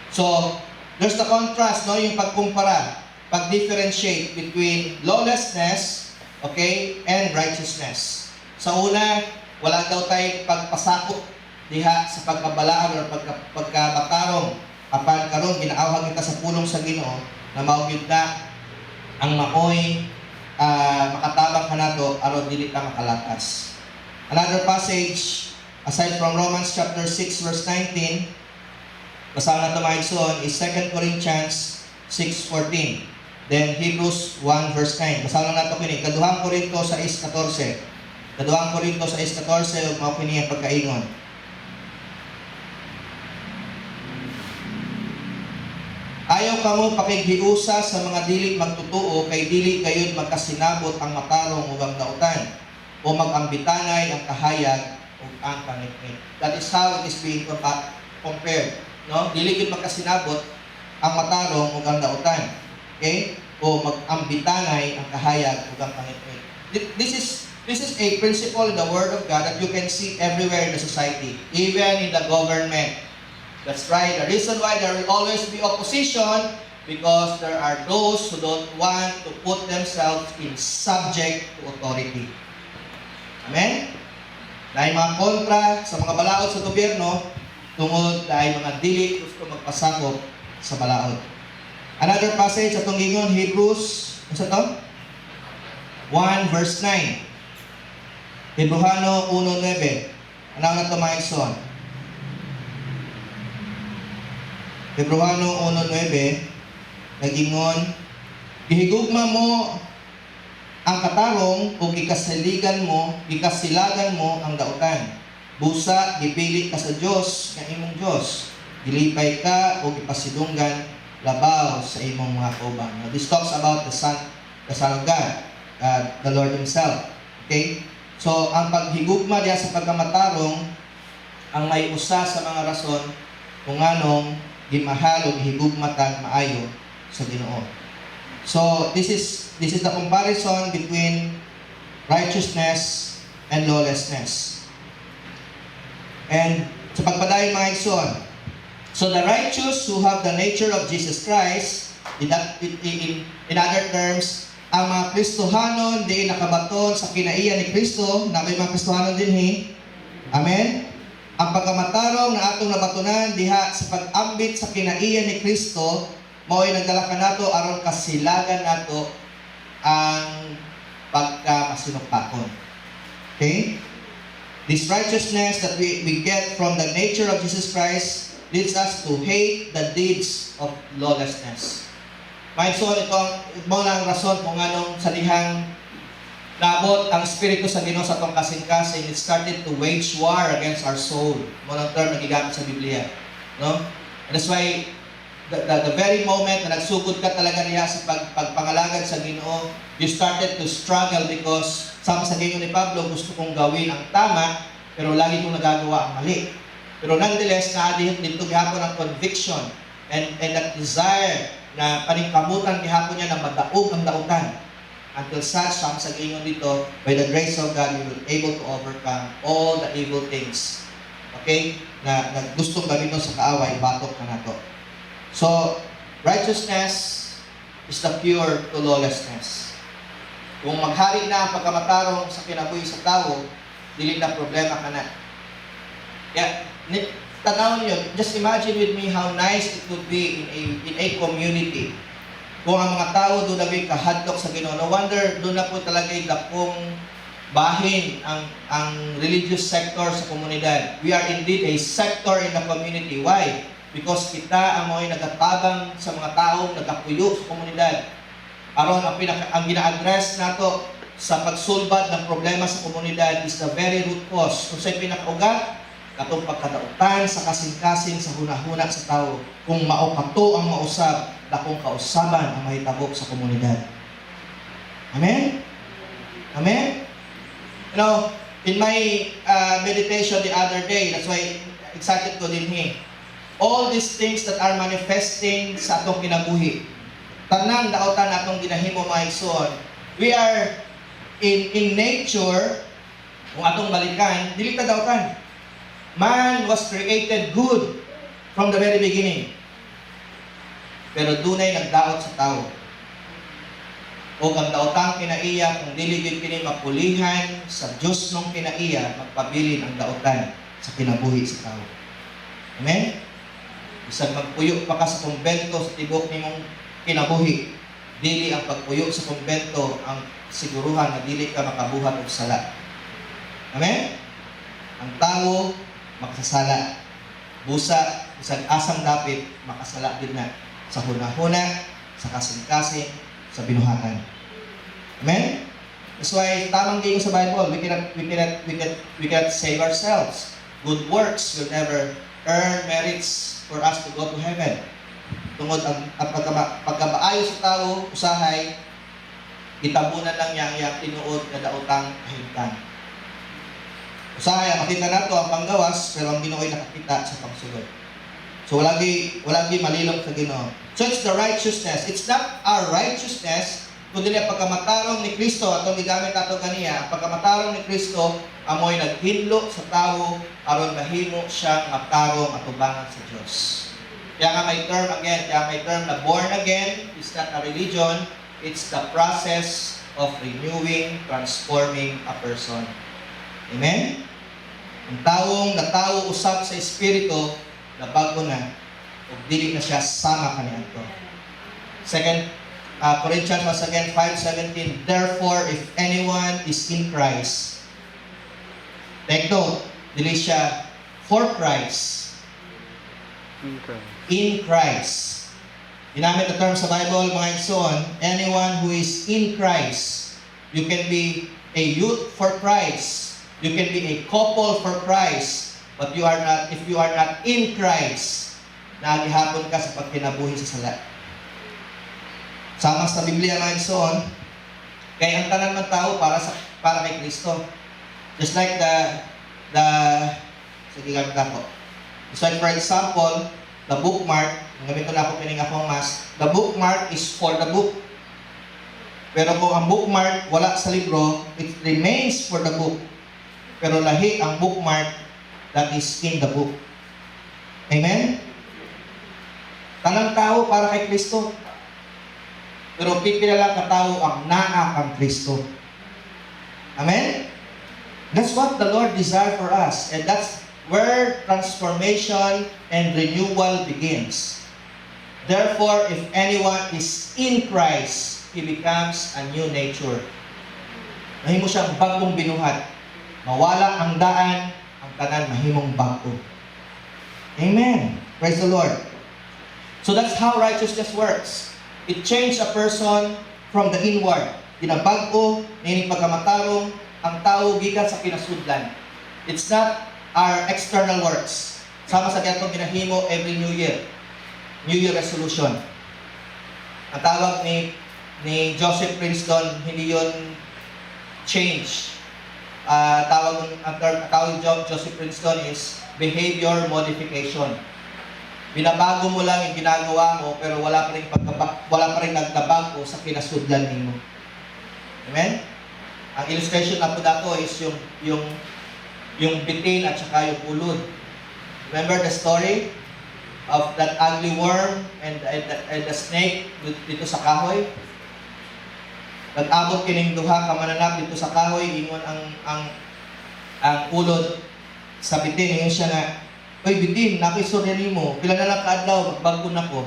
So, there's the contrast, no? Yung pagkumpara, pag-differentiate between lawlessness, okay, and righteousness. Sa una, wala daw tayo pagpasakop diha sa pagkabalaan o pagkabatarong. Apan karon ginaawhag kita sa pulong sa Ginoo na maugid na ang maoy makatabang kanato aron dili ka makalatas. Another passage aside from Romans chapter 6 verse 19, basahan nato mga igsoon, is 2 Corinthians 6:14. Then Hebrews 1 verse 9. Basahan nato kini Kaduhang Korinto 6:14. Kaduhang Korinto 6:14 ug mao kini ang pagkaingon. Ayaw kamo pakighiusa sa mga dili magtutuo kay dili gayud magkasinabot ang matarong ug ang dautan o magambitanay ang kahayag ug ang pangitngit. That is how it is being compared. No? Dili gid magkasinabot ang matarong ug ang dautan. Okay? O magambitanay ang kahayag ug ang pangitngit. This is a principle in the Word of God that you can see everywhere in the society, even in the government. That's right. The reason why there will always be opposition because there are those who don't want to put themselves in subject to authority. Amen? Dahil mga kontra sa mga balaod sa gobyerno, tungod dahil mga dili gusto magpasakop sa balaod. Another passage sa itong gingon, Hebrews, ano to? 1 verse 9. Hebreano 1:9. Ano na ito mga igsoon? Hebreano 1:9 nagingon, gihigugma mo ang katarong o gikasilagan mo ang dautan. Busa gipili ka sa Dios nga imong Dios. Gilipay ka o gipasidunggan labaw sa imong mga kauban. Now, this talks about the Son of God, the Lord Himself. Okay? So, ang paghigugma diya sa pagkamatarong ang may usa sa mga rason kung anong gimahal o gihigugmatan maayo sa Ginoo. So this is the comparison between righteousness and lawlessness. And sa pagpadayon mga igsoon, so the righteous who have the nature of Jesus Christ, in other terms, ang mga Kristohanon di nakabaton sa kinaiya ni Kristo, na may mga Kristohanon din Amen? Ang pagkamatarong na atong nabatunan diha sa pag-ambit sa kinaiya ni Kristo, mao'y nagdala ka nato aron kasilagan nato ang pagkamasinupakon. Okay? This righteousness that we get from the nature of Jesus Christ leads us to hate the deeds of lawlessness. May so ito mo lang rason kung anong sa dihang naabot ang Espiritu sa Ginoo sa atong kasing-kasing. It started to wage war against our soul. Mo lang term na gigamit sa Biblia, no? And that's why the very moment na nagsugod ka talaga niya sa pagpangalagad sa Ginoo, you started to struggle because sama sa ginoo ni Pablo, gusto kong gawin ang tama, pero lagi kong nagagawa ang mali. Pero nonetheless, dito gihapon ang conviction and that desire na paningkamutan gihapon niya na madaog ang dautan. Until such, sama sa ginoo dito, by the grace of God, we will able to overcome all the evil things. Okay? Na gustong gawin sa kaaway, batok na nato. So, righteousness is the cure to lawlessness. Kung maghari na ang pagkamatarong sa kinabuhi sa tao, dili na problema ka na. Kaya, tanaw niyo, just imagine with me how nice it would be in a community. Kung ang mga tao doon na may kahadlok sa Ginoo, no wonder doon na po talaga yung dakong bahin ang religious sector sa komunidad. We are indeed a sector in the community. Why? Because kita ang mga nagatabang sa mga taong nagapuyo sa komunidad. Aron ang gina-address nato sa pagsulbad ng problema sa komunidad is the very root cause. Kung sa'y pinakaugat, katong pagkadautan sa kasing-kasing sa hunahuna sa tao. Kung maukato ang mausab, dakong kausaban ang mahitabo sa komunidad. Amen? Amen? You know, in my meditation the other day, that's why excited ko din all these things that are manifesting sa atong kinabuhi. Tanang daotan atong ginahimo mga igsoon. We are in nature, kung atong balikan, dili ta daotan. Man was created good from the very beginning. Pero dunay nagdaot sa tao. O ang daotang kinaiya, kung dili gyud kini mapulihan sa Dios nung kinaiya, magpabilin ang daotan sa kinabuhi sa tao. Amen? Isang magpuyo pa ka sa kumbento sa tibok nimong kinabuhi, dili ang pagpuyo sa kumbento ang siguruhan na dili ka makabuhat og sala. Amen? Ang tao makasasala. Busa, isang asang dapit, makasala din na sa hunahuna, sa kasing-kasing, sa binuhatan. Amen? That's why tamang gingon sa Bible, we cannot save ourselves. Good works will never earn merits for us to go to heaven. Tungod ang pagkabaayo sa tao, usahay, itabunan lang yang tinuod na daotang kahimtang. Usahay, makita nato ang panggawas, pero ang Ginoo ay nakakita sa pagsulod. So walagi malilong sa Ginoo. So it's the righteousness. It's not our righteousness, kundi ang pagkamatarong ni Kristo atong gigamit nato ganiya. Ang pagkamatarong ni Kristo amoy naghinlo sa tao aron mahimo siyang matarong atubangan sa Dios. Kaya nga may term na born again is not a religion, it's the process of renewing, transforming a person. Amen? Ang taong natawo usab sa Espiritu, na bago na, o dili na siya sama kaniadto. 2 Corinthians once again 5:17, therefore if anyone is in Christ, take note, dili siya for Christ. In Christ. Ginamit na term sa Bible, mga igsoon, anyone who is in Christ. You can be a youth for Christ. You can be a couple for Christ. But you are not, if you are not in Christ, nagihapon ka sa pagkinabuhi sa sala. Sama sa Biblia, mga igsoon, kaya ang tanan ng tao para kay Kristo. Just like sige gamit ako. Just like for example, the bookmark, gamit ko na ako pining akong mas, the bookmark is for the book. Pero kung ang bookmark wala sa libro, it remains for the book. Pero lahi ang bookmark that is in the book. Amen? Tanang tao para kay Kristo. Pero pipila lang katao ang naa kang Kristo. Amen? That's what the Lord desires for us. And that's where transformation and renewal begins. Therefore, if anyone is in Christ, he becomes a new nature. Mahimo siyang bagong binuhat. Mawala ang daan, ang tanan mahimong bago. Amen. Praise the Lord. So that's how righteousness works. It changes a person from the inward. Ginabago, nining pagkamatarong, ang tao gikan sa kinasudlan. It's not our external works. Sama sa gatong ginahimo every New Year. New Year resolution. Ang tawag ni Joseph Princeton, hindi yun change. Ang tawag ni Joseph Princeton is behavior modification. Binabago mo lang yung ginagawa mo, pero wala pa rin nagtabago sa kinasudlan nimo. Amen? Ang illustration na po dato is yung bitin at saka yung ulod. Remember the story of that ugly worm and the snake dito sa kahoy? Nag-abot kining duha ka mananap dito sa kahoy, ingon ang ulod sa bitin, ingon siya na, "Oy bitin, nakistorya nimo, pila na lang kaadlaw magbago nako."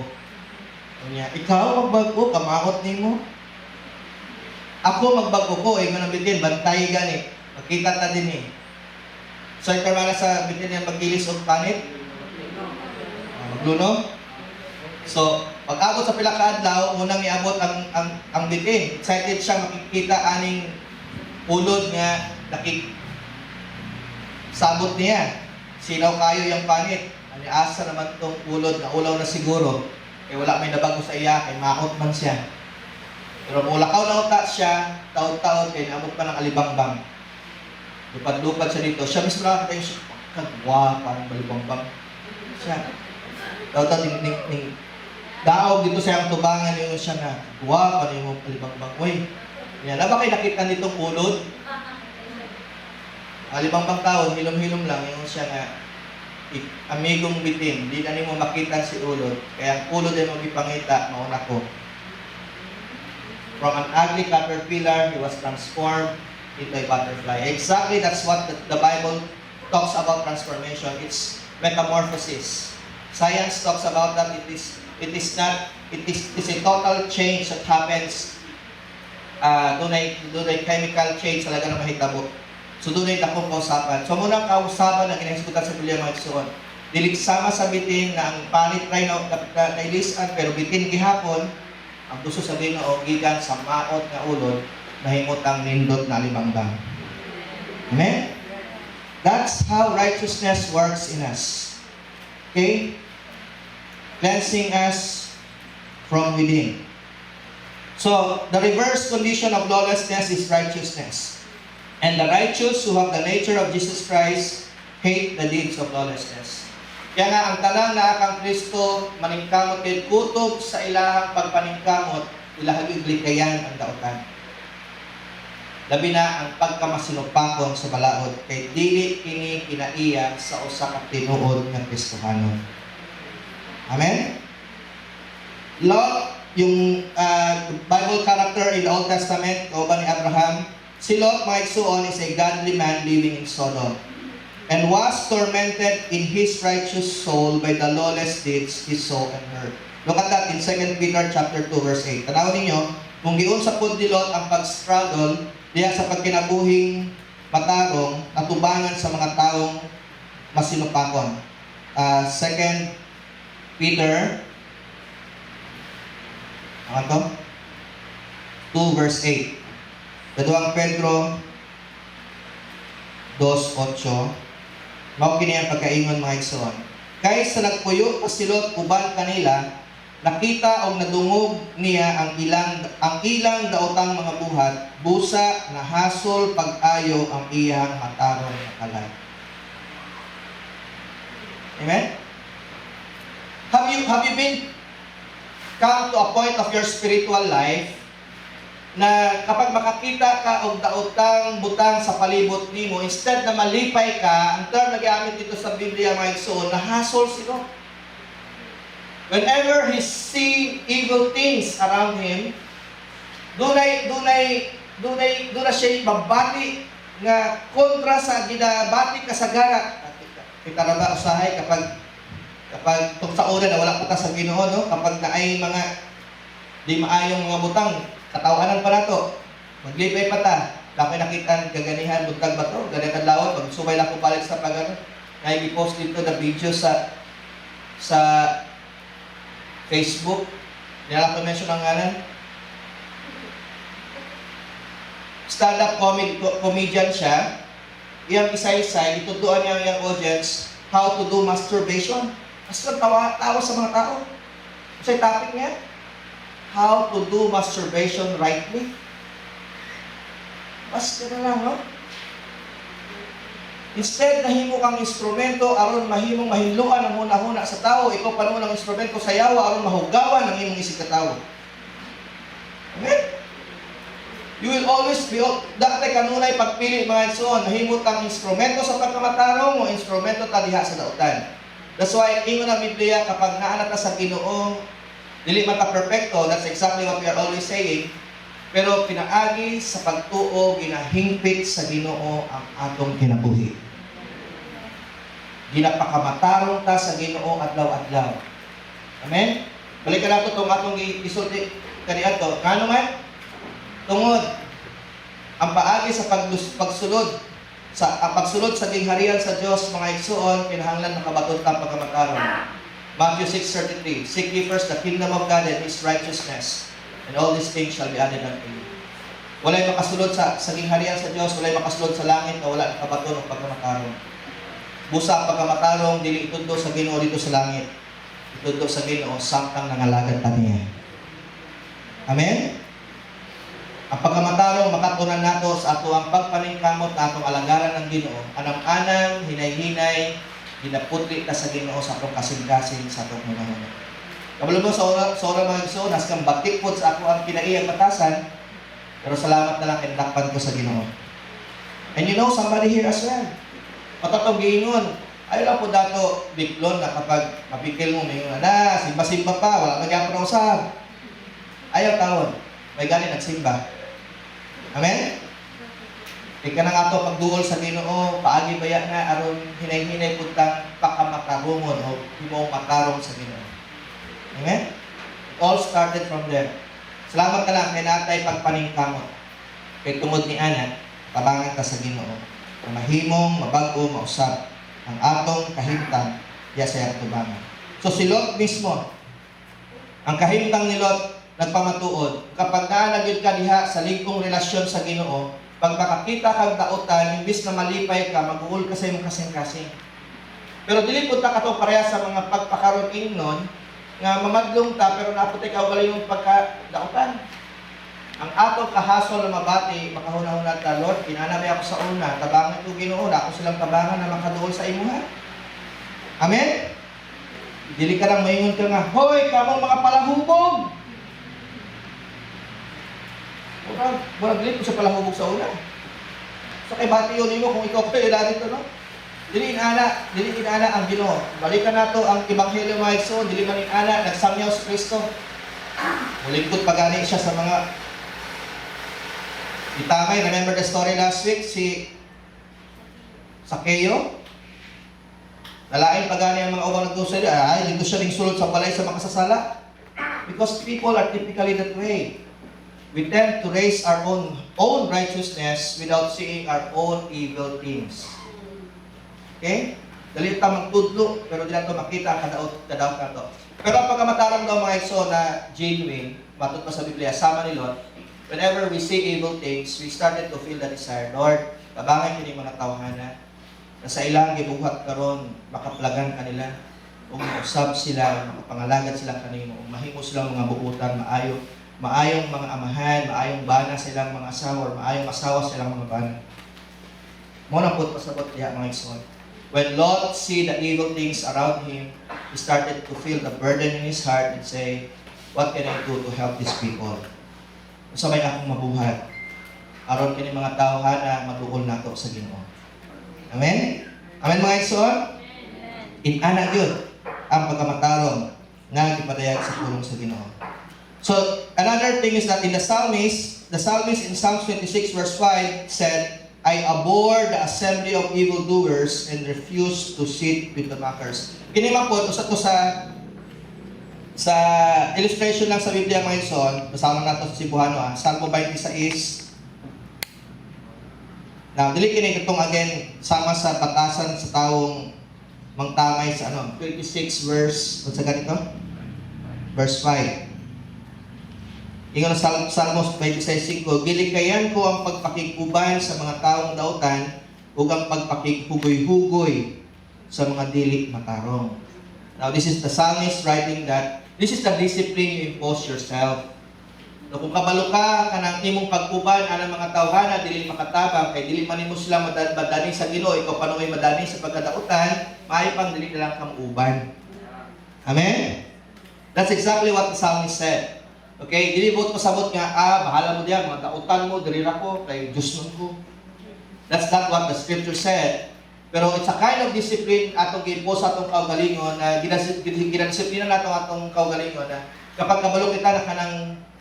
Unya, "Ikaw magbago, kamaot nimo?" "Ako magbago ko, ingon ang bitin, bantay gani. Makita ta din eh." So ikaw na sa bitin yang magkilis og panit. Magluno. So, pag-abot sa pila ka adlaw, unang iabot ang bitin. Excited siya makikita aning ulod nga sabot niya. Sinaw kayo yung panit. Ani asa naman tong ulod na ulaw na siguro. Eh wala may nabago sa iya, kay maot man siya. Pero mulakaw na uta siya, taon-taon kay naabot pa ng alibangbang. Lupad-lupad siya dito. Siya mismo nakakita yung siya, kagwa, parang balibangbang. Siya. Taon-taon, daog dito sa iyang tubangan yung siya na, kagwa, parang yung alibangbang. Uy, yan, na ba kayo nakita nitong ulod? Alibangbang taon, hilom-hilom lang, yung siya na, amigong bitin, di na mo makita si ulod. Kaya ang ulod ay magipangita, mauna ko. From an ugly caterpillar, he was transformed into a butterfly. Exactly, that's what the Bible talks about transformation. It's metamorphosis. Science talks about that. It is a total change that happens. Doon ay chemical change talaga na mahitabo. So doon ay dakong kausapan. So munang kausapan ang inexekutan sa Biblia mga igsoon. Dili sama sa bitin na ang panit right now nailisan, pero bitin gihapon ang gusto sabihin na gigan sa maot nga ulod nahimot ang nindot na alibangbang. Amen? That's how righteousness works in us. Okay? Cleansing us from within. So, the reverse condition of lawlessness is righteousness. And the righteous who have the nature of Jesus Christ hate the deeds of lawlessness. Kaya nga, ang tanang na akang Kristo, maningkamot kay kutob sa ilahang pagpaningkamot, ilahang iglikayan ang daotan. Labi na ang pagkamasinupakon sa balaod, kay dili kini kinaiya sa usa ka tinuod nga Kristohanon. Amen? Lot, yung Bible character in the Old Testament, o ba ni Abraham, si Lot, mga igsoon, is a godly man living in Sodom, and was tormented in his righteous soul by the lawless deeds he saw and heard. Look at that in 2 Peter chapter 2 verse 8. Tanaw ninyo, kung giun sa pud ni Lot ang pag-struggle diya sa pagkinabuhing matarong atubangan sa mga taong masinupakon. 2 Peter 2 verse 8. Kaduang Pedro 2:8. Mao kini ang pagkaingon mga igsoon. Kay sa nagpuyo pa si Lot uban kanila, nakita og nadungog niya ang ilang daotang mga buhat, busa nahasol pag-ayo ang iyang matarong nga kalag. Amen? Have you been come to a point of your spiritual life na kapag makakita ka og daotang butang sa palibot nimo, instead na malipay ka, ang term na gamit dito sa Biblia mga igsoon, nahasol si Lot. Whenever he see evil things around him, Dunay siya babati nga kontra sa ginabati kasagaran. Kita na ba usahay kapag tung sa una na wala pa ta sa Ginoo, no? Kapag naay mga di maayong mga butang, katawanan pa nato. Maglipay pa ta. Dapat nakita gaganihan butang ba to? Ganyan kadlawon pag sumay lang ko balik sa pagano. Ngay i-post dito na video sa Facebook. Nila ko mention ang ngalan. Stand-up comedian siya. Iyang isa-isa, itutuan niya yung audience how to do masturbation. Mas tawa sa mga tao. Kasi topic niya, how to do masturbation rightly. Mas gano'n lang, no? Instead, nahimo kang instrumento aron mahimong mahinluan ang huna-huna sa tao, ikaw pa naman ang instrumento sa yawa aron mahugawan ang imong isig ka tao. Amen? You will always be, dati kanunay pagpili mga igsoon, nahimot ang instrumento sa pagkamatarong o instrumento ta diha sa dautan. That's why, ingon ang Biblia, kapag naanak ka sa Ginoo, dili man ka perfecto, that's exactly what we are always saying, pero pinaagi sa pagtuo, ginahingpit sa Ginoo ang atong kinabuhi. Ginapakamatarong ta sa Ginoo adlaw-adlaw. Amen? Balik ka na ito itong atong isulti kaniadto. Kano man? Tungod ang paagi sa pagsulod sa gingharian sa Dios mga igsoon kinahanglan makabaton ta pagkamataron. Matthew 6:33 Seek ye first the kingdom of God and His righteousness, and all these things shall be added unto you. Walay makasulod sa gingharian sa Dios, walay makasulod sa langit na wala nakabaton og pagkamataron. Busa pagkamatarong dili itudlo sa Ginoo dito sa langit. Itudlo sa Ginoo samtang nangalagad ta niya. Amen. Ang pagkamatarong makatunan nato sa ato ang pagpaningkamot na atong alagaran ng Ginoo, anang-anang, hinay-hinay, ginaputli ta sa Ginoo sa atong kasing-kasing sa atong hunahuna. Kabalo mo sa oras mga igsoon, naskang batik po sa ako ang kinaiyang batasan, pero salamat na lang kinakpan ko sa Ginoo. And you know, somebody here as well. Patatong giingon, ayaw lang po dato biklon na kapag mapikil mo, may na, simba-simba pa, wala magyapon na usab. Ayaw taon, may galing nagsimba. Amen? Ika na nga ito pagduol sa Ginoo, paagi baya na aron hinay-hinay puntang pakamatarungon o himong matarong sa Ginoo. Amen? It all started from there. Salamat ka lang kay natay pagpaningkamot. Kay tungod ni Ana, tabangan ka sa Ginoo. Na mahimong, mabago, mausap ang atong kahimtang diya sa tubangan. So si Lot mismo, ang kahimtang ni Lot nagpamatuod, kapag naanagid ka diha sa lingkong relasyon sa Ginoo, pag makakita kang dautan, imbis na malipay ka, mag-uul ka sa iyong kasing-kasing. Pero dili po ta kato pareha sa mga pagpakaroon ingnon, nga mamadlong ta, pero naputay ka wala yung pagkadautan. Ang atong kahasol na mabati, makahuna-huna ta, Lord, pinanamay ako sa una, tabangan ko Ginoo, ako silang tabangan na makaduol sa imuha. Amen? Dili ka lang maingon ka nga, hoy, kamong mga palahubog! Wala dili ko sa palahubog sa una. So kay bati yun mo kung ikaw pa ila dito, no? Dili inana ang Ginoo. Balikan nato ang ebanghelyo mga igsoon, dili man inana nagsamyaw si Kristo. Mulingkod pagani siya sa mga itamay. Remember the story last week si Sakeo? Nalain pagani ang mga ubang nagdusa niya, ay dito siya ring sulod sa balay sa makasasala. Because people are typically that way. We tend to raise our own righteousness without seeing our own evil things. Okay? Dali ta magtudlo, pero di nato makita ang kadaot na to. Pero ang pagkamataram daw mga igsoon na genuine, matut pa sa Biblia, sama ni Lot, whenever we see evil things, we started to feel the desire, Lord, tabangan kini mga tawhana, na sa ilang gibuhat karon makaplagan kanila, kung mausab sila, makapangalagad sila kanimo, kung mahimo silang mga buutan, maayong mga amahan, maayong bana silang mga asawa, or maayong asawa silang mga bana. Muna po pasabot diya mga igsoon. When Lot see the evil things around him, he started to feel the burden in his heart and say, what can I do to help these people? So may akong mabuhat. Aron kini mga tawhana maduol nato sa Ginoo. Amen? Amen mga igsoon? Inana gyud ang pagkamatarong nga gipadayag sa pulong sa Ginoo. So, another thing is that in the psalmist in Psalms 26 verse 5 said, I abhor the assembly of evildoers and refuse to sit with the mockers. Kinima po, usa to sa illustration lang sa Biblia mga ison, basama nato sa Cebuano, Salmo 26. Now, dili kini katong again sama sa batasan sa taong mangtamay sa 26 verse, unsa ganito? Verse 5. Ingon sa Salmos 26:5, gilikayan ko ang pagpakikuban sa mga taong dautan ug ang pagpakighugoy-hugoy sa mga dili matarong. Now, this is the psalmist writing that this is the discipline you impose yourself. No, kung kabalo ka kanang imong pagkuban anang mga tawhana dili makatabang kay dili man nimo sila madani sa Ginoo, ikaw panuoy madani sa pagkadautan, maayo pang dili na lang kang uban. Amen. That's exactly what the psalmist said. Okay, dili bot pasabot nga bahala mo diyan mga dautan mo diri ra ko kay Dios man ko. That's not what the scripture said. Pero it's a kind of discipline atong gi-impose atong kaugalingon na ginadisiplina nato atong kaugalingon na kapag kabalo kita na kanang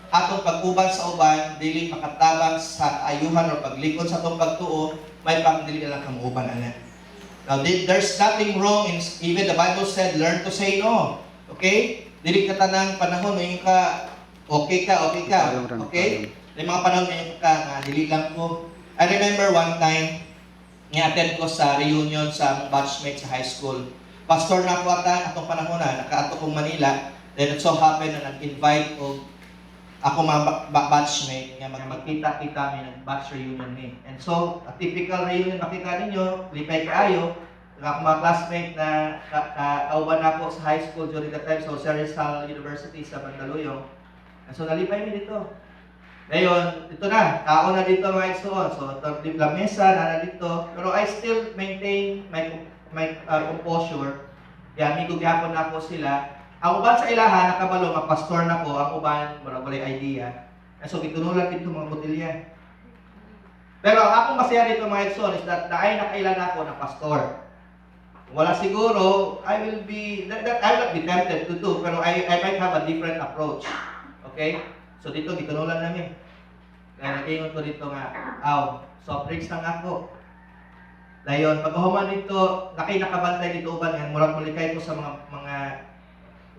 atong pag-uban sa uban, dili makatabang sa ayuhan o paglikod sa atong pagtuo, may pangdili na lang kamuuban ana. Now, there's nothing wrong in, even the Bible said, learn to say no. Okay? Dili ka tanang panahon, ngayon ka, okay ka. Okay? May mga panahon ngayon ka, dili lang ko. I remember one time, ni-attend ko sa reunion sa among batchmate sa high school. Pastor na ako atong panahon nakaato kong Manila. Then it so happened na nag-invite ko ako mga batchmate nga magkita-kita may nag-batch reunion ni. And so, a typical reunion makita ninyo, lipay kaayo, ako mga classmate na kauban ako sa high school during the time sa Jose Rizal University sa Mandaluyong. And so, nalipay mi dito. Ngayon, ito na, kaon na dito mga igsoon. So, la mesa na dito. Pero I still maintain my composure. Kaya amigo gyapon na ako sila. Ang uban sa ilaha, nakabalo, pastor na ko, ang uban, walay idea. So, gitunulan dito mga botelya. Pero ang akong masaya dito mga igsoon is that naay nakailan ako na pastor. Wala siguro, I will not be tempted to do, pero I might have a different approach. Okay? So dito, gitunulan namin. Kaya nag-ingon ko dito nga, soft drinks lang ako. Dayon, pagkahuman dito, nakabantay dito uban nga, murag mulikay ko sa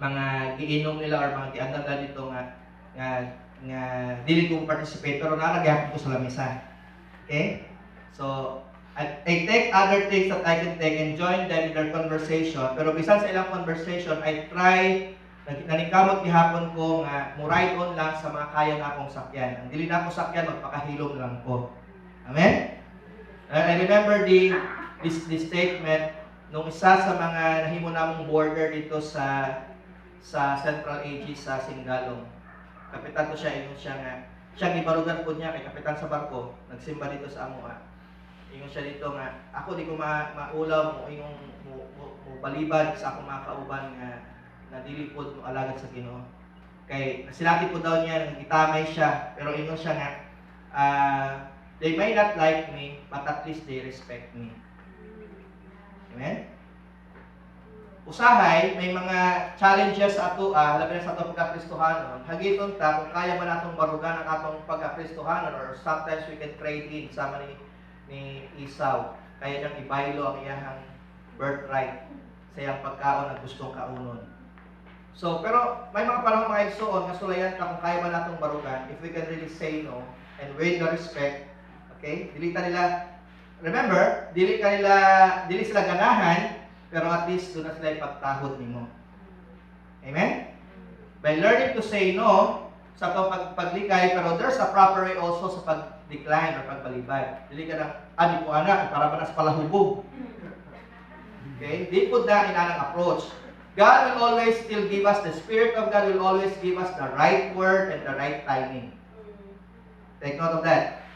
mga giinom nila or mga giandang na dito nga dili ko participate, pero nalagyan ko sa lamesa. Okay? So, I take other things that I can take and join them in their conversation. Pero bisan sa ilang conversation, I try nanikamot gihapon ko nga muride on lang sa mga kaya na akong sakyan. Ang dili na ako sakyan, magpakahilom lang ko. Amen? I remember this statement nung isa sa mga nahimo namong border dito sa Central AG sa Singalong. Kapitan ko siya, ingon siya nga, siya gibarugan po niya kay kapitan sa barko, nagsimba dito sa amoa. Ingon siya dito nga, ako di ko maulaw mo ingong mo balibad sa akong mga kauban nga na dili po alagad sa Ginoo. Kay silati po daw niya nang gitamay siya, pero ingon siya nga they may not like me, but at least they respect me. Amen? Usahay, may mga challenges sa ato, labi na sa atong pagkakristohanon. Hagiton ta, kung kaya man atong barugan ang atong pagkakristohanon, or sometimes we can trade in sama ni Esau. Kaya niyang ibaylo ang iyahang birthright sa iyang pagkaon at gustong kaunon. So, pero may mga panahon mga igsoon nga sulayan ta kung kaya man natong barugan, if we can really say no and win the respect. Okay? Dili sila ganahan, pero at least doon na sila ipagtahod nimo. Amen? By learning to say no sa paglikay, pero there's a proper way also sa pag-decline or pagbalibad. Dili ka na, di po anak, para ba nas palahubog. Okay? Di po na inanang approach. God will always still give us, the Spirit of God will always give us the right word and the right timing. Take note of that.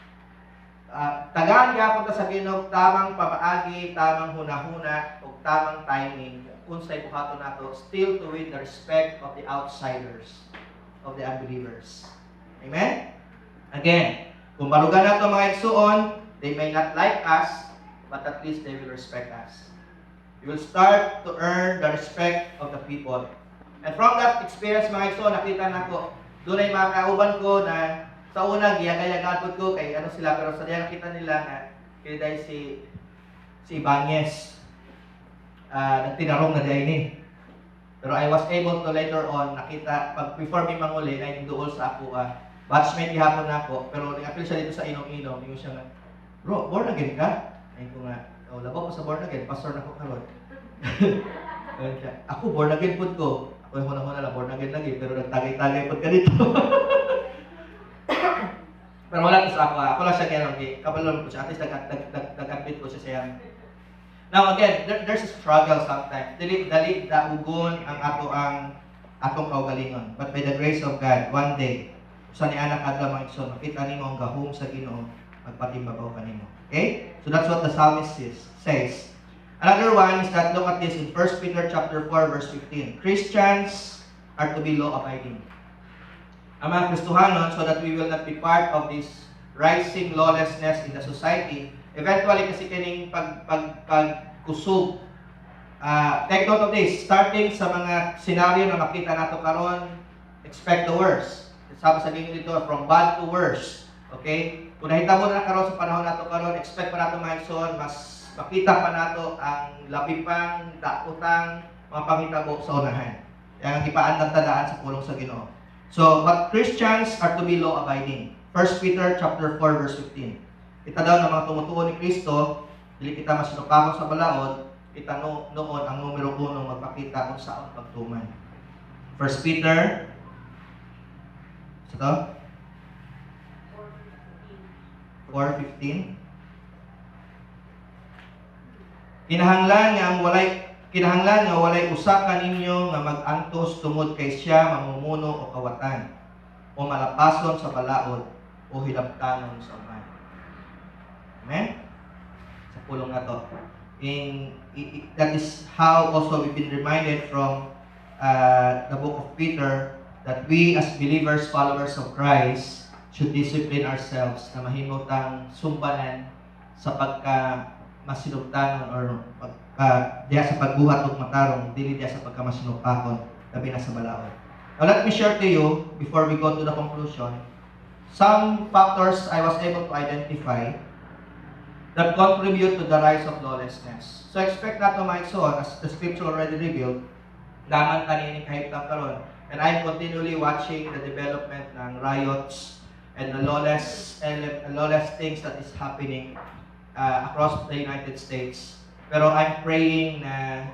Tagaan gyapon ta sa Ginoo tamang pamaagi, tamang hunahuna ug tamang timing unsay buhaton nato still to win the respect of the outsiders, of the unbelievers. Amen? Again, kung barugan nato mga igsuon, they may not like us, but at least they will respect us. You will start to earn the respect of the people. And from that experience mga igsoon, nakita nako Doon ay mga kauban ko na sa una, giyagay-agapod ko kay ano sila, pero sa diyan nakita nila na kaya dahil si Ibanez, nagtinarong na dahil ni. Pero I was able to later on, nakita, before may manguli, na doon sa ako, batchmate gihapon na ako, pero nag-appeal siya dito sa inom-inom, yung siya nga, bro, born again ka? Ayun ko nga, labaw ko sa born again, pastor na ko karon. Ako, born again po ko. Ako yung huna-huna lang, born again lagi, pero nagtagay-tagay po ka dito. Pero wala ko sa ako lang siya kaya kabalon ko siya, at least nag-admit ko siya siya. Now again, there's a struggle sometimes. Dali daugon ang atong kaugalingon. But by the grace of God, one day, sa ni anak adlaw mga igsoon, makita nimo ang gahom sa Ginoo, magpatimbabaw kanimo. Okay? So that's what the psalmist says. Another one is that, look at this in 1 Peter chapter 4 verse 15. Christians are to be law-abiding. Ang mga Kristohanon, so that we will not be part of this rising lawlessness in the society. Eventually, kasi kining pagkusog. Take note of this. Starting sa mga scenario na makita nato karon, expect the worst. Sabi sa ginyo dito, from bad to worse. Okay? Kung nahitabo na karon sa panahon nato karon, expect pa nato mga igsoon, mas makita pa nato ang labi pang dakotang mga panghitabo sa unahan. Yang ipaandang tadaan sa pulong sa Ginoo. So, but Christians are to be law-abiding. 1 Peter chapter 4 verse 15. Kita daw ng mga tumutuo ni Kristo, dili kita masinupakon sa balaod, kita noon ang numero 1 magpakita kung saan pagtuman. 1 Peter sa to? 4:15. Kinahanglan nga walay usa ka ninyo nga mag-antos tungod kay siya mamumuno o kawatan o malapason sa balaod o hilabtanon sa uman. Amen? Sa pulong na to. That is how also we've been reminded from the book of Peter that we as believers, followers of Christ, should discipline ourselves na mahimutang sumbanan sa pagka-masinugtanon or diya sa pagbuhat o matarong, dili diya sa pagkamasinupakon, labi na sa balaod. Now let me share to you, before we go to the conclusion, some factors I was able to identify that contribute to the rise of lawlessness. So expect nato mga igsoon, as the scripture already revealed, daman kanini kahit lang karon. And I'm continually watching the development ng riots and the lawless things that is happening across the United States. Pero I'm praying na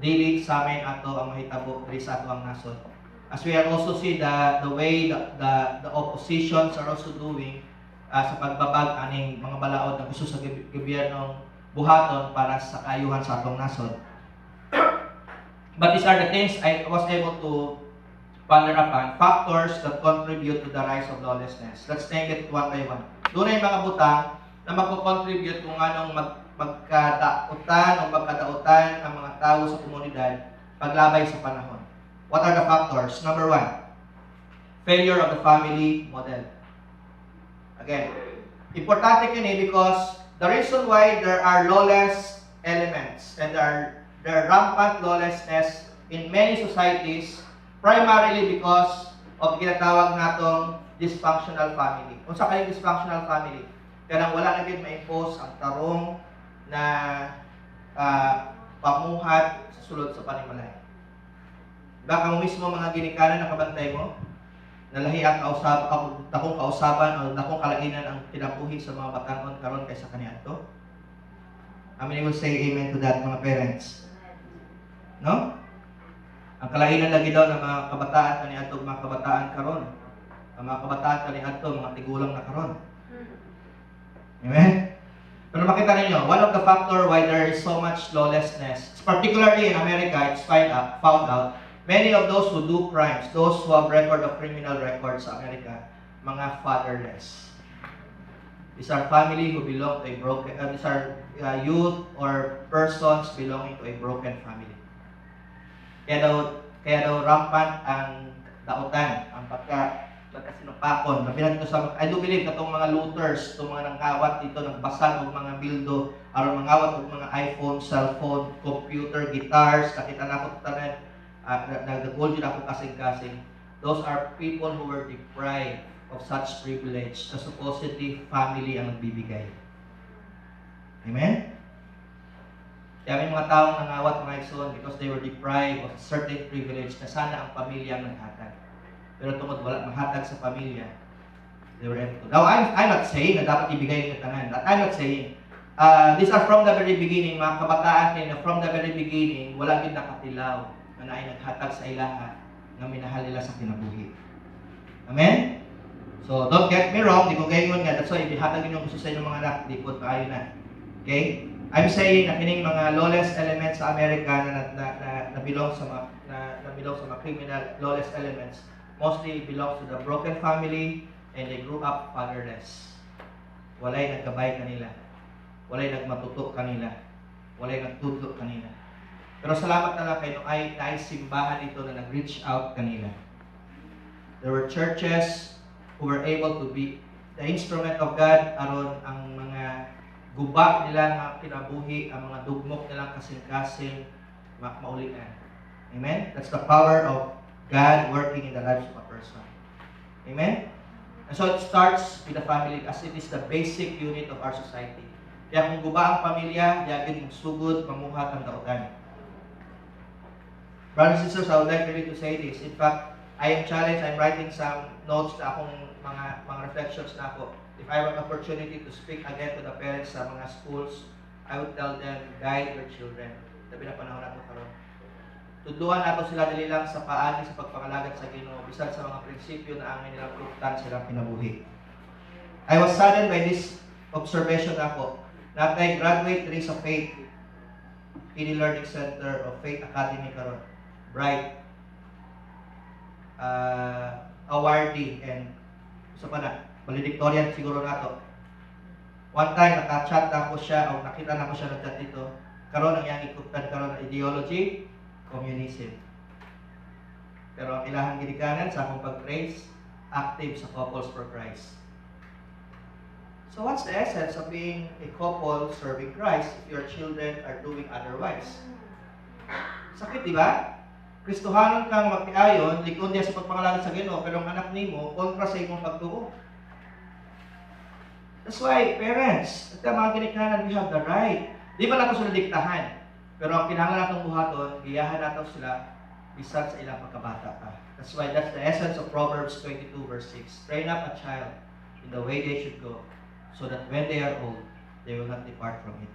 dili sa amin ato ang mahitabo diri sa ato ang nasod. As we are also see the way the oppositions are also doing sa pagbabag aning mga balaod na gusto sa gobyernong buhaton para sa kaayuhan sa atong nasod. But these are the things I was able to ponder upon, factors that contribute to the rise of lawlessness. Let's name it one by one. Doon ay mga butang na magko-contribute kung anong magkadautan o magkadautan ang mga tao sa komunidad paglabay sa panahon. What are the factors? Number 1, failure of the family model. Again, importante kini because the reason why there are lawless elements and there are rampant lawlessness in many societies primarily because of ginatawag natong dysfunctional family. Unsa kay dysfunctional family? Kaya wala na gid ma-impose ang tarong na pamuhat sa sulod sa panimalay. Baka mo mismo mga ginikanan na kabantay mo, nalahi ang takong kausaban o takong kalainan ang tinapuhi sa mga batanon karon kaysa kaniadto. How many will say amen to that, mga parents? No? Ang kalainan lagi daw ng mga kabataan kaniadto, mga kabataan karon. Ang mga kabataan kaniadto, mga tigulang na karon. Amen? Pero makita ninyo, one of the factor why there is so much lawlessness, particularly in America, it's found out, many of those who do crimes, those who have record of criminal records sa Amerika, mga fatherless. These are family who belong to a broken, these are youth or persons belonging to a broken family. Kaya daw rampant ang dautan, ang pagkasinupakon. Nabilang ito sa, I do believe na itong mga looters, itong mga nangawat dito, nagbasag ng mga bildo, aron mangawat ng mga iPhone, cellphone, computer, guitars, nakita na ako tanan, nag-gold yun ako kasing-kasing. those are people who were deprived of such privilege na supposedly family ang nagbibigay. Amen? Kaya may mga taong nangawat mga igsoon because they were deprived of certain privilege na sana ang pamilya ang naghatag. Pero tungkol wala mahatag sa pamilya, they were able to. Now, I'm not saying na dapat ibigay ng tanan. I'm not saying. These are from the very beginning, mga kabataan na from the very beginning, wala gid nakatilaw na naay naghatag sa ilaha nga minahal nila sa kinabuhi. Amen? So, don't get me wrong, di ko gayon nga. That's why, ibihatag ninyo gusto sa inyong mga anak, di ko tayo na. Okay? I'm saying na kining mga lawless elements sa Amerika na belong sa mga criminal lawless elements mostly belongs to the broken family and they grew up fatherless. Walay nagkabay kanila. Walay nagmatutok kanila. Walay nagtudlo kanila. Pero salamat na lang kayo ay simbahan ito na nag-reach out kanila. There were churches who were able to be the instrument of God aron ang mga guba nila nga kinabuhi, ang mga dugmok nilang kasing-kasing maulian. Amen? That's the power of God working in the lives of a person. Amen? And so it starts with the family as it is the basic unit of our society. Kaya kung guba ang pamilya, yagin magsugod, mamuhat ang dautan. Brothers and sisters, I would like really to say this. In fact, I am challenged, I'm writing some notes na akong mga reflections na ako. If I have an opportunity to speak again to the parents sa mga schools, I would tell them, guide your children. Sabi na panahon natin karon. Tuduan nato sila dili lang sa paagi sa pagpangalagad sa Ginoo, bisan sa mga prinsipyo na angin nilang pulutan silang kinabuhi. I was saddened by this observation ako. Na I graduate diri sa Faith PD Learning Center of Faith Academy karon. Bright. Awardee and sa pa na valedictorian siguro nato. One time naka-chat na ako siya o nakita na ko siya nag-chat dito. Karon ang iyang ikutan karon na ideology, communism. Pero ang ilahang ginikanan sa akong pag-praise, active sa Couples for Christ. So what's the essence of being a couple serving Christ if your children are doing otherwise? Sakit, di ba? Kristohanon kang magpiayon, likod niya sa pagpangalangit sa Ginoo, pero ang anak nimo kontra sa imong pagtuo. That's why, parents, at mga ginikanan, we have the right. Di ba nato sila diktahan? Pero ang kinahanglan natong buhaton, giyahan nato sila bisan sa ilang pagkabata pa. That's why, that's the essence of Proverbs 22 verse 6. Train up a child in the way they should go, so that when they are old, they will not depart from it.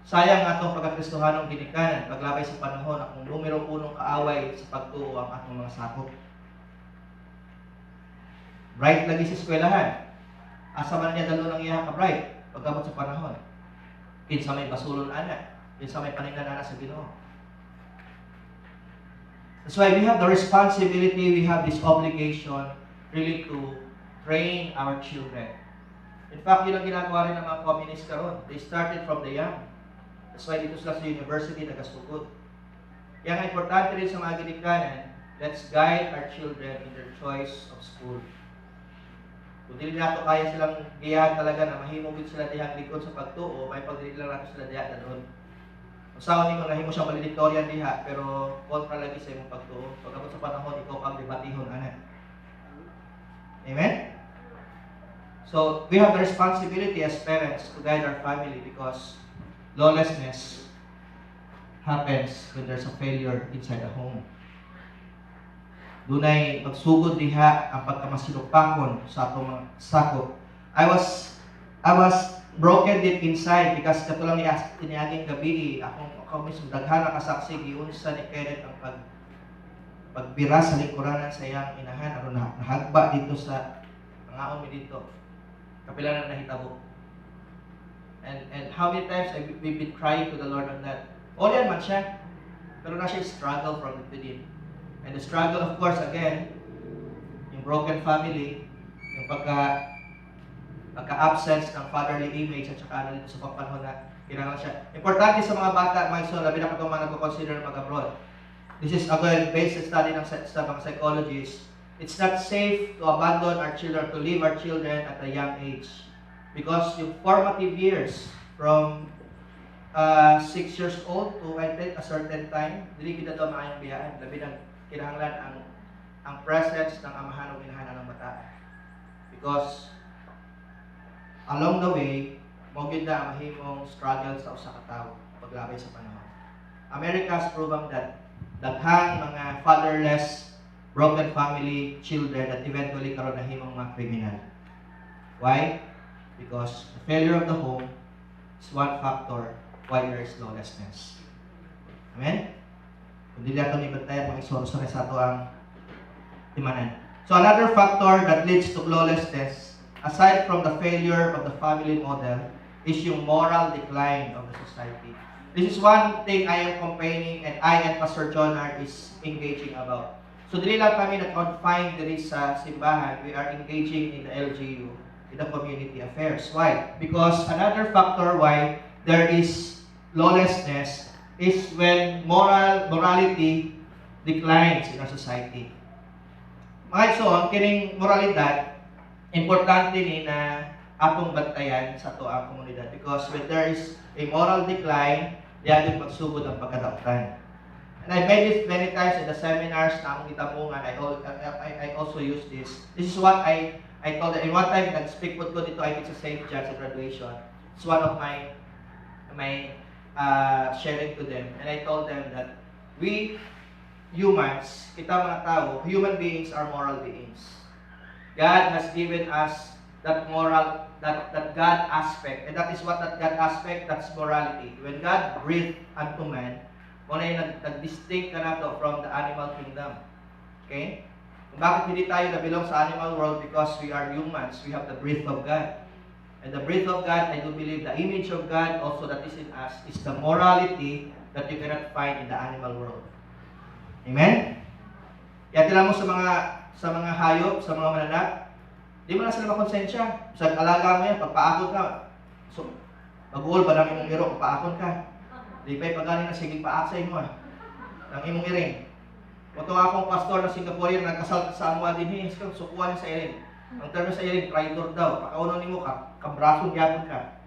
Sayang atong pagkakristohanong ginikanan, paglabay sa panahon, akong numero unong kaaway sa pagtuo ang atong mga sakop. Bright lagi sa eskwelahan. Asa man niya dalo ng iyang ka-bright pagkamot sa panahon. Kinsa may basulon ana, kinsa may paningnan ana sa Ginoo. That's why we have the responsibility, we have this obligation really to train our children. In fact, yun ang ginagawa rin ng mga communists karon. They started from the young. That's why dito sila sa university nagasugod. Kaya nga importante rin sa mga ginikanan, let's guide our children in their choice of school. Kung dili nato kaya silang giyahan talaga na mahimugid sila dihang likod sa pagtuo, may pagdili lang nato sila diha na doon. Usawa ni mo nahimo siyang valedictorian diha, pero kontra lagi sa imong pagtuo. Pagkabot sa panahon, ikaw pang debatihon ana. Amen? So, we have the responsibility as parents to guide our family because lawlessness happens when there's a failure inside the home. Dunay magsugod diha ang pagkamasinupakon sa atong mga sakop. I was broken deep inside because katulang niaging gabi ako mismo daghan na kasaksi giunsa ni Kenneth ang pagbira sa lingkuranan sa iyang inahan aron nahagba dito sa mga mi dito. Kapila na nahitabo. And how many times we've been crying to the Lord on that. All yan man siya. Pero na siya struggle from within. And the struggle, of course, again, yung broken family, yung pagka-absence ng fatherly image at saka dito sa pagpanahon na kailangan siya. Importante sa mga bata, mga iso, labi na ko itong mga nagko-consider mag-abroad. This is again based on study ng sa mga psychologists. It's not safe to abandon our children, to leave our children at a young age. Because yung formative years, from 6 years old to I think a certain time, dili kita ito maayong biyaan. Labi ng kinahanglan ang presence ng amahan o inahan ng bata. Because along the way, mo gyud na ang mahimong struggle sa usa ka tawo paglabay sa panahon. America has proven that daghang mga fatherless, broken family, children that eventually karon nahimong mga kriminal. Why? Because the failure of the home is one factor why there is lawlessness. Amen? Kung dili ato ni bantayan mga isorso sa ato ang timanan. So another factor that leads to lawlessness, aside from the failure of the family model, is yung moral decline of the society. This is one thing I am campaigning and I and Pastor John is engaging about. So dili lang kami na-confine diri sa simbahan, we are engaging in the LGU, in the community affairs. Why? Because another factor why there is lawlessness is when morality declines in our society. Mga igsoon, kining moralidad, importante ni na atong bantayan sa ato ang komunidad because when there is a moral decline, diyan magsugod ang pagkadaotan. And I made this many times in the seminars na akong gitamungan. I also use this. This is what I told them. In one time, nag-speak po ko dito, I did sa St. John's sa graduation. It's one of my sharing to them. And I told them that we humans, kita mga tao, human beings are moral beings. God has given us that moral, that God aspect. And that is what that God aspect, that's morality. When God breathed unto man, muna yung nag-distinct ka na to from the animal kingdom. Okay? Kung bakit hindi tayo nabilong sa animal world? Because we are humans. We have the breath of God. And the breath of God, I do believe the image of God also that is in us is the morality that you cannot find in the animal world. Amen? Kaya tila mo sa mga hayop, sa mga mananak, di mo na sila makonsensya. Sa alaga mo yan, pagpaakot ka. So, mag-uol ba namin mong iro, pagpaakot ka. Di ba'y pagaling na sige paak sa imo ng imong iring. Ito akong pastor na Singaporean nagkasal sa amwa din sukuan sa iring. Ang termo sa iring, traitor daw. Pakaunan nimo ka, kabrason gyapon ka.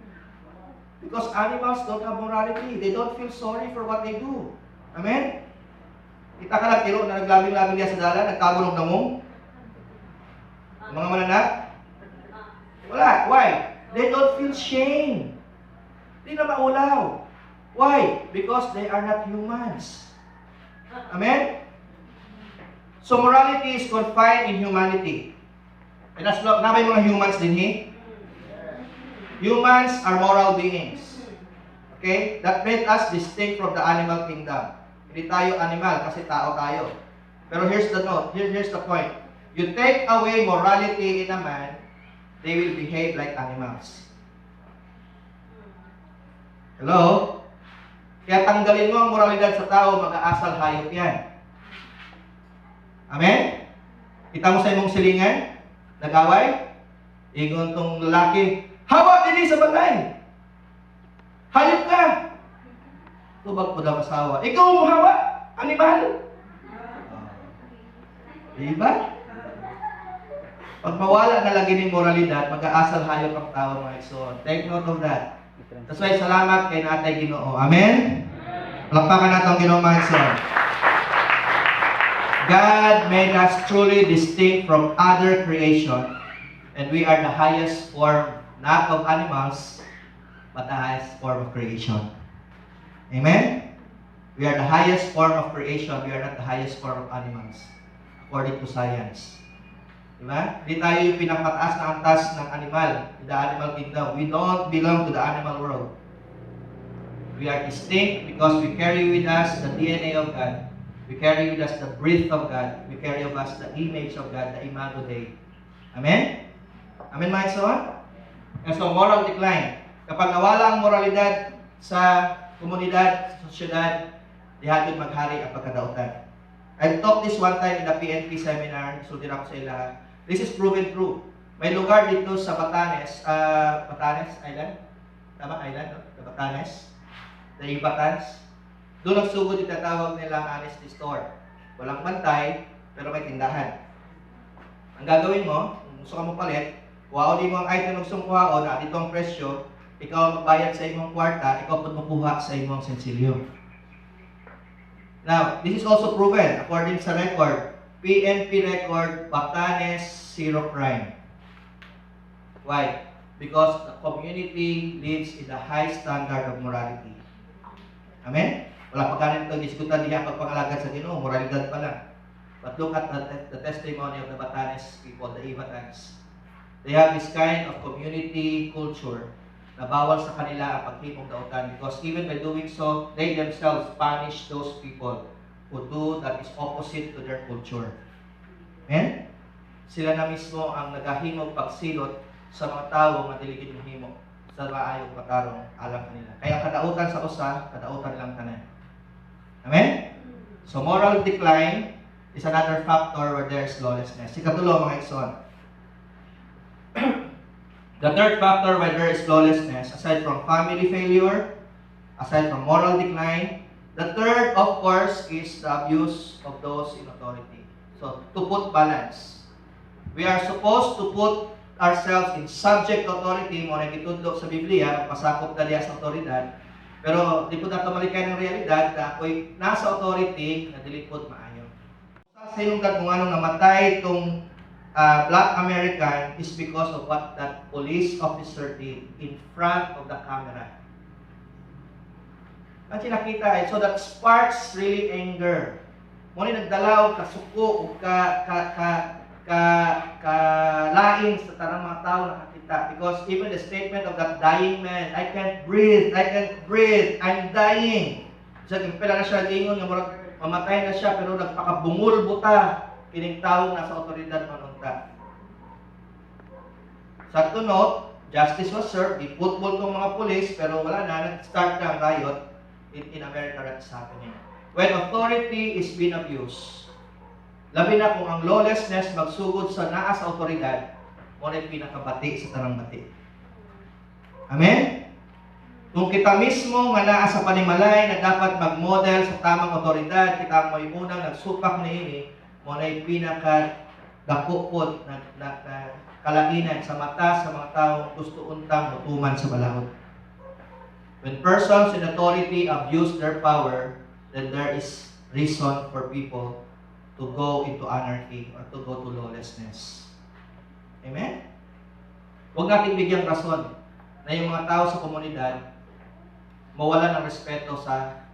Because animals don't have morality. They don't feel sorry for what they do. Amen? Kita ka lang tiro na naglabing-labing niya sa dala, nagtabon ng damong. Mga mananak? Wala. Why? They don't feel shame. Di na maulaw. Why? Because they are not humans. Amen? So morality is confined in humanity. And as long na may mga humans din humans are moral beings. Okay? That made us distinct from the animal kingdom. Hindi tayo animal kasi tao tayo. Pero here's the note. Here's the point. You take away morality in a man, they will behave like animals. Hello? Kaya tanggalin mo ang moralidad sa tao, mag-aasal hayop yan. Amen? Kita mo sa imong silingan, nag-away, ingon tong lalaki, hawa din sa balay. Hayop ka. Tubag po daw asawa. Ikaw mo hawa, animal. Diba? Pag mawala na lagi ng moralidad, mag-aasal hayop ang tao mga igsoon. Take note of that. That's why salamat kay Natay Ginoo. Amen? Palakpakan natin ang Ginoo mga igsoon. God made us truly distinct from other creation, and we are the highest form, not of animals, but the highest form of creation. Amen? We are the highest form of creation. We are not the highest form of animals, according to science. Diba? Hindi tayo yung pinapataas na antas ng animal, in the animal kingdom. We don't belong to the animal world. We are distinct because we carry with us the DNA of God. We carry with us the breath of God. We carry with us the image of God, the Imago Dei. Amen? Amen, mga igsoon? And so, moral decline. Kapag nawala ang moralidad sa komunidad, sa sosyedad, dihatod maghari ang pagkadautan. I talked this one time in the PNP seminar, sultin ako sa ila. This is proven true. May lugar dito sa Batanes, Batanes Island? Tama? Island, no? The Batanes. The Ibatans. Doon ang sugod yung tatawag nilang honesty store. Walang bantay, pero may tindahan. Ang gagawin mo, kung gusto ka mo palit, kuhaon mo ang item na gusto mong kuhaon na dito ang presyo, ikaw ang magbayad sa imong kwarta, ikaw po makuha sa imong sensilyo. Now, this is also proven according sa record. PNP record, Batanes, zero crime. Why? Because the community lives in the high standard of morality. Amen? Wala pa ganito diskutan niya pagpangalagad sa Ginoo, moralidad pa lang. But look at the testimony of the Batanes people, the Ivatans. They have this kind of community culture na bawal sa kanila ang paghimong dautan because even by doing so, they themselves punish those people who do that is opposite to their culture. Amen? Sila na mismo ang nagahimog pagsilot sa mga tao nga dili gid mohimo sa maayong patarong alam kanila. Kaya kadautan sa usa, kadautan lang tanan. Amen? So moral decline is another factor where there is lawlessness. Ikatulo mga igsoon. The third factor where there is lawlessness, aside from family failure, aside from moral decline, the third, of course, is the abuse of those in authority. So, to put balance. We are supposed to put ourselves in subject authority, mo na gitudlo sa Biblia, pasakop na diya sa otoridad, pero di po nato malikay ng realidad na ako'y nasa authority na dilipod maayo. Sa yung kung anong namatay itong Black American is because of what that police officer did in front of the camera. At nakita so that sparks really anger. Muna nagdalaw, kasuko, o lain sa tanang mga tao nakakita. Because even the statement of that dying man, I can't breathe, I'm dying. So, pila na siya, lingon, mamatay na siya, pero nagpakabungol buta. Kining tao nasa otoridad manunta. Sa tunod, justice was served, iputbol tong mga pulis, pero wala na, nag-start na ang riot in America that's happening. When authority is being abused, labi na kung ang lawlessness magsugod sa naa sa otoridad, muna yung pinakabati sa tanang bati. Amen? Kung kita mismo nga naa sa panimalay na dapat mag-model sa tamang otoridad, kita mo yung unang nagsupak na ini, muna yung pinaka-dakupod na kalainan sa mata sa mga taong gusto untang mutuman sa balahod. When persons in authority abuse their power, then there is reason for people to go into anarchy or to go to lawlessness. Amen? Huwag natin bigyang rason na yung mga tao sa komunidad mawala ng respeto sa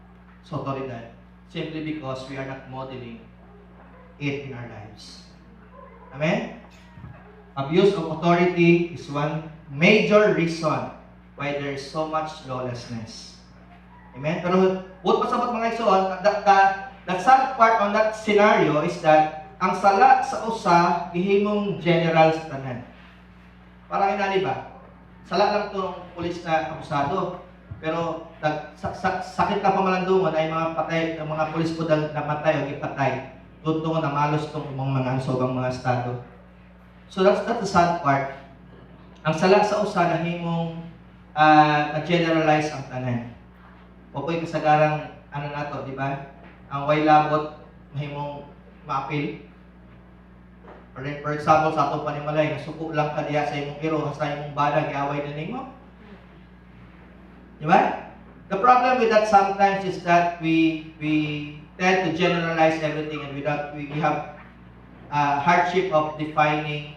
otoridad simply because we are not modeling it in our lives. Amen? Abuse of authority is one major reason why there is so much lawlessness. Amen? Pero, what pasabot mga igsoon, the sad part on that scenario is that ang sala sa usa, gihimong general sa tanan. Parang inali ba? Sala lang itong pulis na abusado. Pero, sakit na pamalandungan ay mga patay, mga pulis po namatay o ipatay. Tuntungan na malos itong mga ansogang mga estado. So that's the sad part. Ang sala sa usa na himong na-generalize ang tanan. O po'y kasagarang nato, di ba? Ang way labot mahimong maapil. For example, sa atong panimalay, nasuko lang ka diya sa imong iro, sa imong bala, giaway na nimo. Di ba? The problem with that sometimes is that we tend to generalize everything and we have hardship of defining,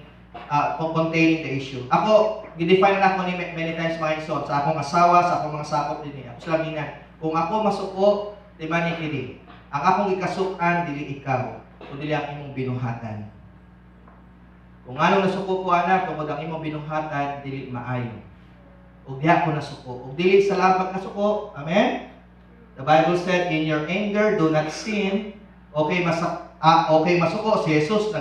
containing the issue. Ako, gidefine na ako ni many times mga igsoon, sa akong asawa, sa akong mga sakop din niya. Ako sila kung ako masuko, di ba ni kini? Ang akong ikasukan, dili ikaw, kung dili ang imong binuhatan. Kung anong nasuko ko anak, kung ang imong binuhatan, dili maayo. Ug diha ko nasuko. Ug dili sa labag kasuko. Amen? The Bible said, in your anger, do not sin. Okay, masuko. Si Jesus,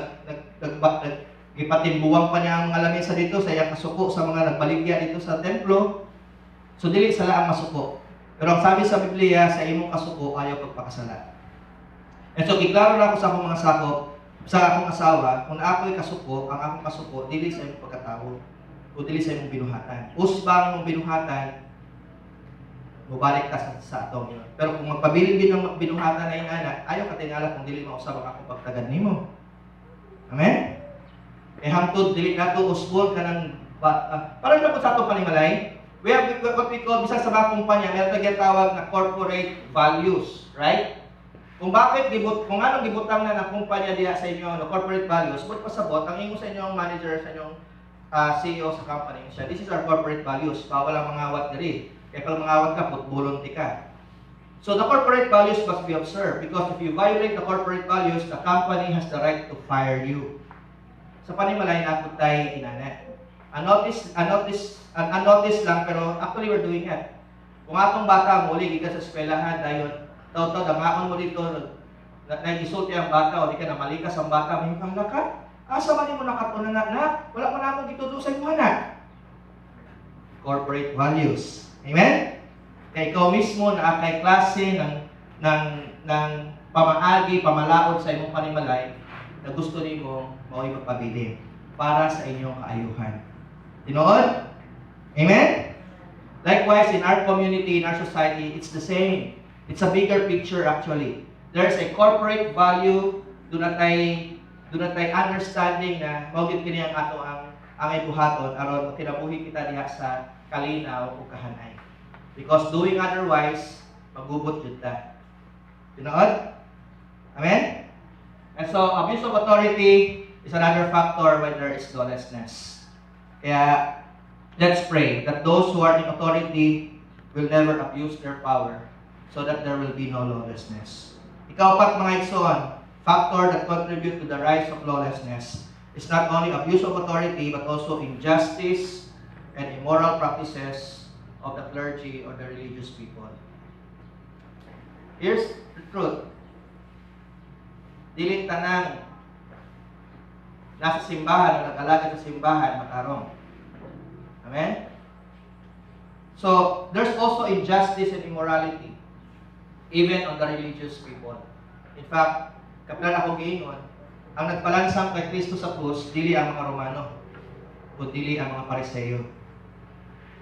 ipatimbuwang pa niya ang mga lamesa dito sa iyang kasuko sa mga nagbaligya dito sa templo. So, dili sala ang masuko. Pero ang sabi sa Biblia, sa imong kasuko, ayaw pagpakasala. And so, kiklaro na ako sa akong mga sakop, sa akong asawa, kung ako'y kasuko, ang akong kasuko, dili sa imong pagkatao, o dili sa imong binuhatan. Usbang mong binuhatan, mubalik ka sa atong yun. Pero kung magpabiling ng binuhatan na yung anak, ayaw ka tingala kung dili mausap ang akong pagtagad nimo. Amen? Eh hangtod, dili na ito, usbon ka ng, parang na po sa atong panimalay, we have what we call, bisa sa mga kumpanya, meron tawag na corporate values, right? kung anong gibutang na ng kumpanya diha sa inyo no corporate values, but pasabot ang ingo sa inyong manager sa inyong CEO sa company siya. This is our corporate values. Bawal ang mangawat diri. Kaya pag mangawat ka, putbulon ti ka. So the corporate values must be observed because if you violate the corporate values, the company has the right to fire you. Sa panimalay na ako tayo inana. Unnoticed lang pero actually we're doing it. Kung atong bata muli gikan sa eskwelahan dayon taw-taw dangaon mo dito nag-isulti ang bata o di ka namalikas ang bata mahimkang naka asa man mo nakatunan na wala man namo gitudo sa imong anak. Corporate values. Amen? Kaya ikaw mismo na kay klase ng pamaagi, pamalaod sa imong panimalay na gusto nimo mao'y magpabilin para sa inyong kaayuhan. Tinuod? Amen? Likewise, in our community, in our society, it's the same. It's a bigger picture actually. There's a corporate value, doon natay understanding na mawagid kini ang ato ang ibuhaton aron kinabuhi kita diha sa kalinaw ug kahanay. Because doing otherwise, magubot jud ta. Tinuod? Amen? And so, abuse of authority is another factor when there is lawlessness. Kaya, let's pray that those who are in authority will never abuse their power so that there will be no lawlessness. Ikaw mga igsoon, factor that contribute to the rise of lawlessness is not only abuse of authority but also injustice and immoral practices of the clergy or the religious people. Here's the truth. Dili tanang nasa simbahan o nag-alaga sa simbahan matarong. Amen? So, there's also injustice and immorality even on the religious people. In fact, kapilan ako giingon, ang nagpalansang kay Kristo sa krus, dili ang mga Romano, kundi ang mga Pariseo.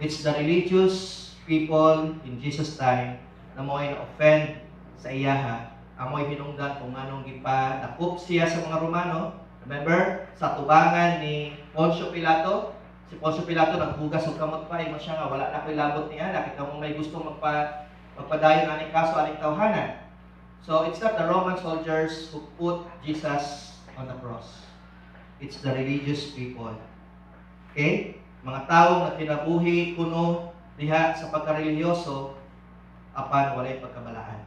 It's the religious people in Jesus' time na mo'y na-offend sa iyaha, ang mo'y hinungdan kung anong gipadakop siya sa mga Romano. Remember, sa tubangan ni Poncio Pilato, si Poncio Pilato naghugas og kamot pa, imo siya nga wala na ko'y labot niya, nakita mo may gusto magpadayon aning kaso aning tawhanan. So it's not the Roman soldiers who put Jesus on the cross. It's the religious people. Okay? Mga taong na kinabuhi kuno diha sa pagkarelihiyoso apan walay pagkabalaan.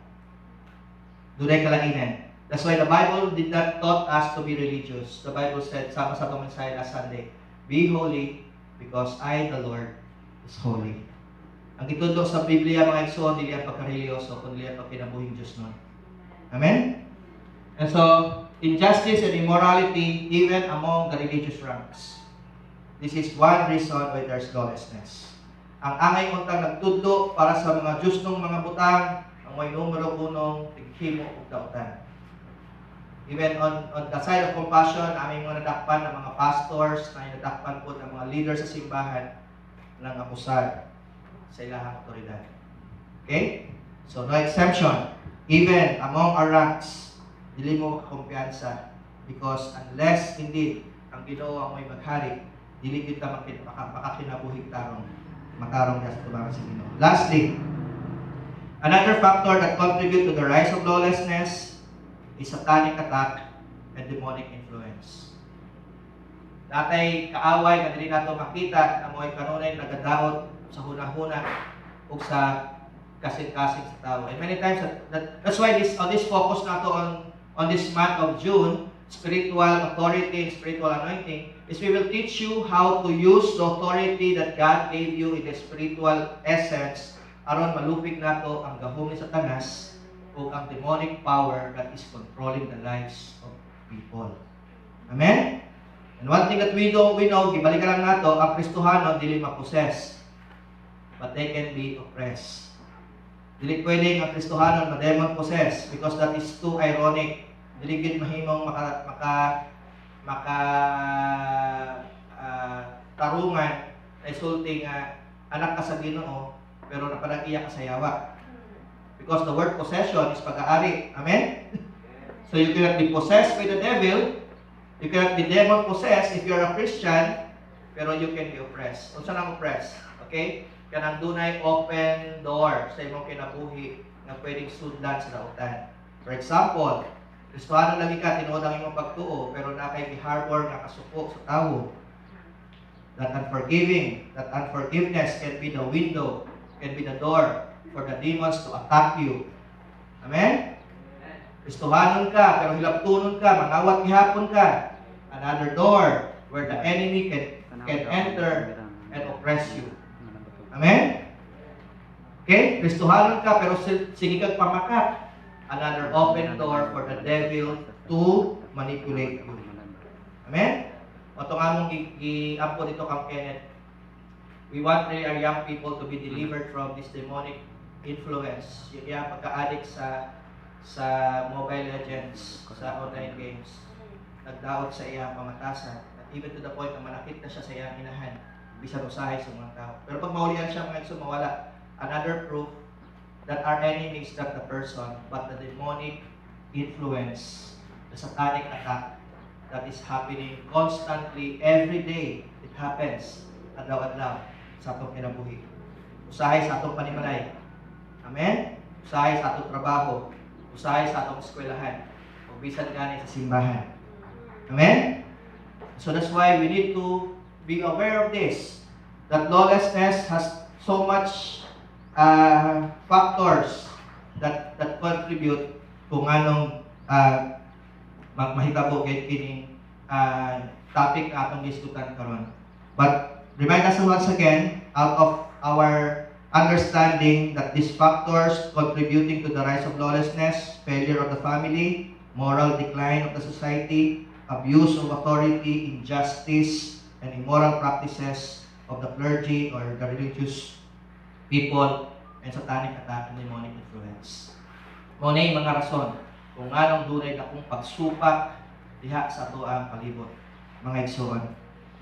Dunay kalainan. That's why the Bible did not taught us to be religious. The Bible said, sama sa itong mensahe last Sunday, be holy because I, the Lord, is holy. Ang gitundo sa Biblia mga igsoon, dili ang pagkareliyoso, kundi ang pagkinabuhing Diyos nun. Amen? And so, injustice and immorality even among the religious ranks. This is one reason why there's lawlessness. Ang angay untang nagtudlo para sa mga Diyos ng mga butang, ang may numero 1, tighimo ug dautan. Even on the side of compassion, aming mga nadakpan ng mga pastors, na nadakpan po ng mga leaders sa simbahan ng apusad sa ilahang otoridad. Okay? So, no exemption. Even among our ranks, dili mo makakumpiyansa because unless indeed ang Ginoo ang may maghari, dili kita makakinabuhig matarong sa tubangan sa Ginoo. Lastly, another factor that contribute to the rise of lawlessness is satanic attack and demonic influence. Datay kaaway nga dili nato makita na mo'y kanunay nagadaot sa hunahuna ug sa kasing-kasing sa tao. And many times that's why this focus nato on this month of June, spiritual authority and spiritual anointing, is we will teach you how to use the authority that God gave you in the spiritual essence aron malupig nato ang gahom ni Satanas o ang demonic power that is controlling the lives of people. Amen? And one thing that we know, gibalikan lang nato, ang Kristohanon dili ma-possess, but they can be oppressed. Dili pwedeng ang Kristohanon ma-demon possess because that is too ironic. Dili gid mahimong tarungan na isulti nga anak ka sa Ginoo pero napanag-iya ka sa yawa. Because the word possession is pag-aari. Amen? So you cannot be possessed by the devil. You cannot be demon possessed if you're a Christian, pero you can be oppressed. Kung saan ang oppressed? Okay? Kanang dunay open door sa imong kinabuhi na pwedeng sundan sa dautan. For example, Kristohanon lagi ka, tinuod ang imong pagtuo, pero na kay giharbor nga kasuko sa tawo. That unforgiveness can be the window, can be the door for the demons to attack you. Amen? Kristohanon ka, pero hilaptunon ka, mangawat gihapon ka. Another door where the enemy can enter and oppress you. Amen? Okay? Kristohanon ka, pero sige kang pamakat. Another open door for the devil to manipulate you. Amen? O itong among i-ampo dito kang Kenneth. We want really our young people to be delivered from this demonic influence. Yung pagka-addict sa Mobile Legends, sa online games. Nagdaot sa iyang pamatasan. At even to the point na manakit na siya sa iyang inahan. Bisan usahay sa mga tao. Pero pag maulian siya mga igsoon, mawala. Another proof that our enemy is not the person, but the demonic influence, the satanic attack that is happening constantly, every day. It happens, adlaw-adlaw, sa atong kinabuhi. Usahay sa atong panimalay. Amen? Usahay sa atong trabaho. Usahay sa atong eskwelahan. O bisan gani sa simbahan. Amen? So that's why we need to be aware of this. That lawlessness has so much factors that contribute kung anong mahitabo kay kining topic na atong diskutan karon. But remind us once again, out of our understanding that these factors contributing to the rise of lawlessness, failure of the family, moral decline of the society, abuse of authority, injustice, and immoral practices of the clergy or the religious people, and satanic attack and demonic influence. Muna yung mga rason kung anong dunay akong pagsupak diha sa ato ang palibot, mga igsoon.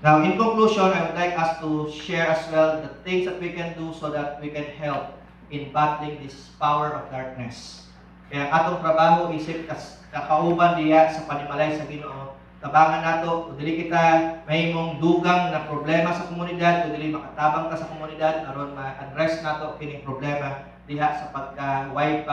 Now, in conclusion, I would like us to share as well the things that we can do so that we can help in battling this power of darkness. Kaya atong trabaho isip kakauban diha sa panimalay sa Ginoo. Tabangan nato, kung dili kita mahimong dugang na problema sa komunidad, kung dili makatabang ka sa komunidad, aron ma-address nato kining problema diha sa pagka-way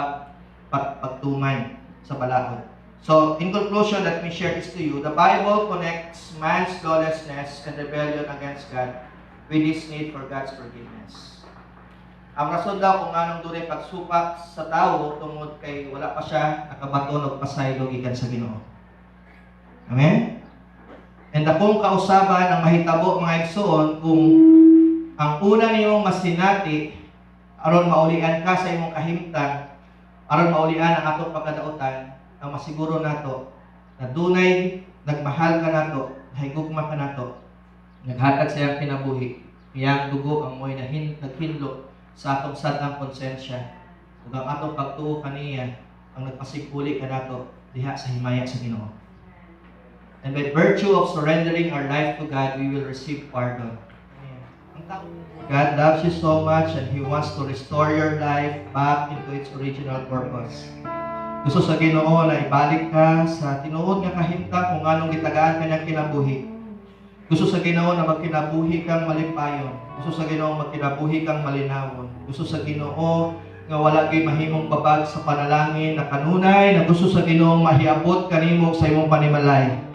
pagtumay sa balaod. So, in conclusion, let me share this to you. The Bible connects man's lawlessness and rebellion against God with his need for God's forgiveness. Ang rason daw kung anong dunay pagsupak sa tao tungod kay wala pa siya nakabaton og pasaylo gikan sa Ginoo. Amen? And akong kausaban ang mahitabo mga igsoon kung ang una niyong masinati aron maulian ka sa imong kahimtang, aron maulian ang atong pagkadautan, ang masiguro nato na dunay nagmahal ka nato, higugma ka nato, naghatag sa iyang kinabuhi, iyang dugo ang mo'y naghinlo sa atong sadang konsensya, ug ang atong pagtuo kaniya ang nagpasigpuli ka nato diha sa himaya sa Ginoo. And by virtue of surrendering our life to God, we will receive pardon. God loves you so much and He wants to restore your life back into its original purpose. Gusto sa Ginoo na ibalik ka sa tinuod nga kahimtang kung anong gitagaan kanyang kinabuhi. Gusto sa Ginoo na magkinabuhi kang malipayon. Gusto sa Ginoo magkinabuhi kang malinawon. Gusto sa Ginoo nga wala kay mahimong babag sa panalangin na kanunay, na gusto sa Ginoo mahiabot kanimo sa imong panimalay.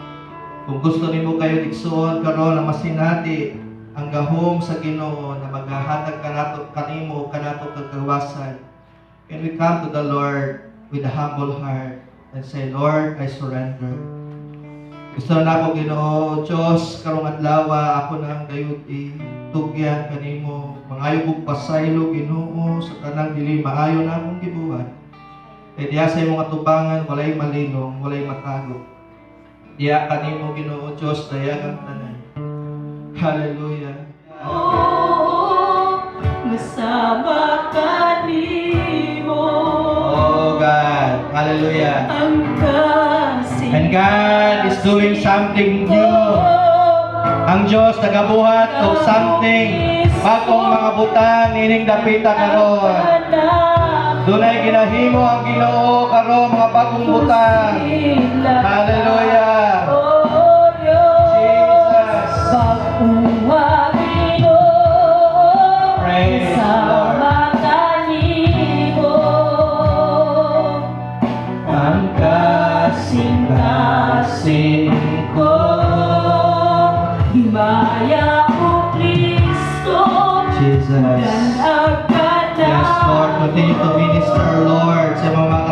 Kung gusto nimo kayo igsoon karon na masinati ang gahom sa Ginoo na maghahatag kanato kanimo kanato kagawasan, can we come to the Lord with a humble heart and say, Lord, I surrender. Gusto na ako Ginoo, Diyos, karong adlaw ako nang dayuti tugyan kanimo, mangayo kog pasaylo Ginoo sa tanang dili maayo na akong gibuhat. Kay diha sa imong atubangan walay malinong, walay matago. Diya kanimo Ginoo Diyos dayagang tanan. Hallelujah.
Oh, masama kanimo.
Oh God, hallelujah.
Ang kasing
And God is doing something new. Ang Diyos nagabuhat og something bagong mga butang ining dapita karon. Dunay ginahimo ang Ginoo karon mga bagong butang. Hallelujah.
Oh Diyos,
Jesus.
pag-uwa Ginoo,
Praise the
sama kanimo.
ang kasing-kasing ko.
Himaya ko Kristo,
Jesus.
dan agad
Yes, Lord, continue to minister, Lord, sa mga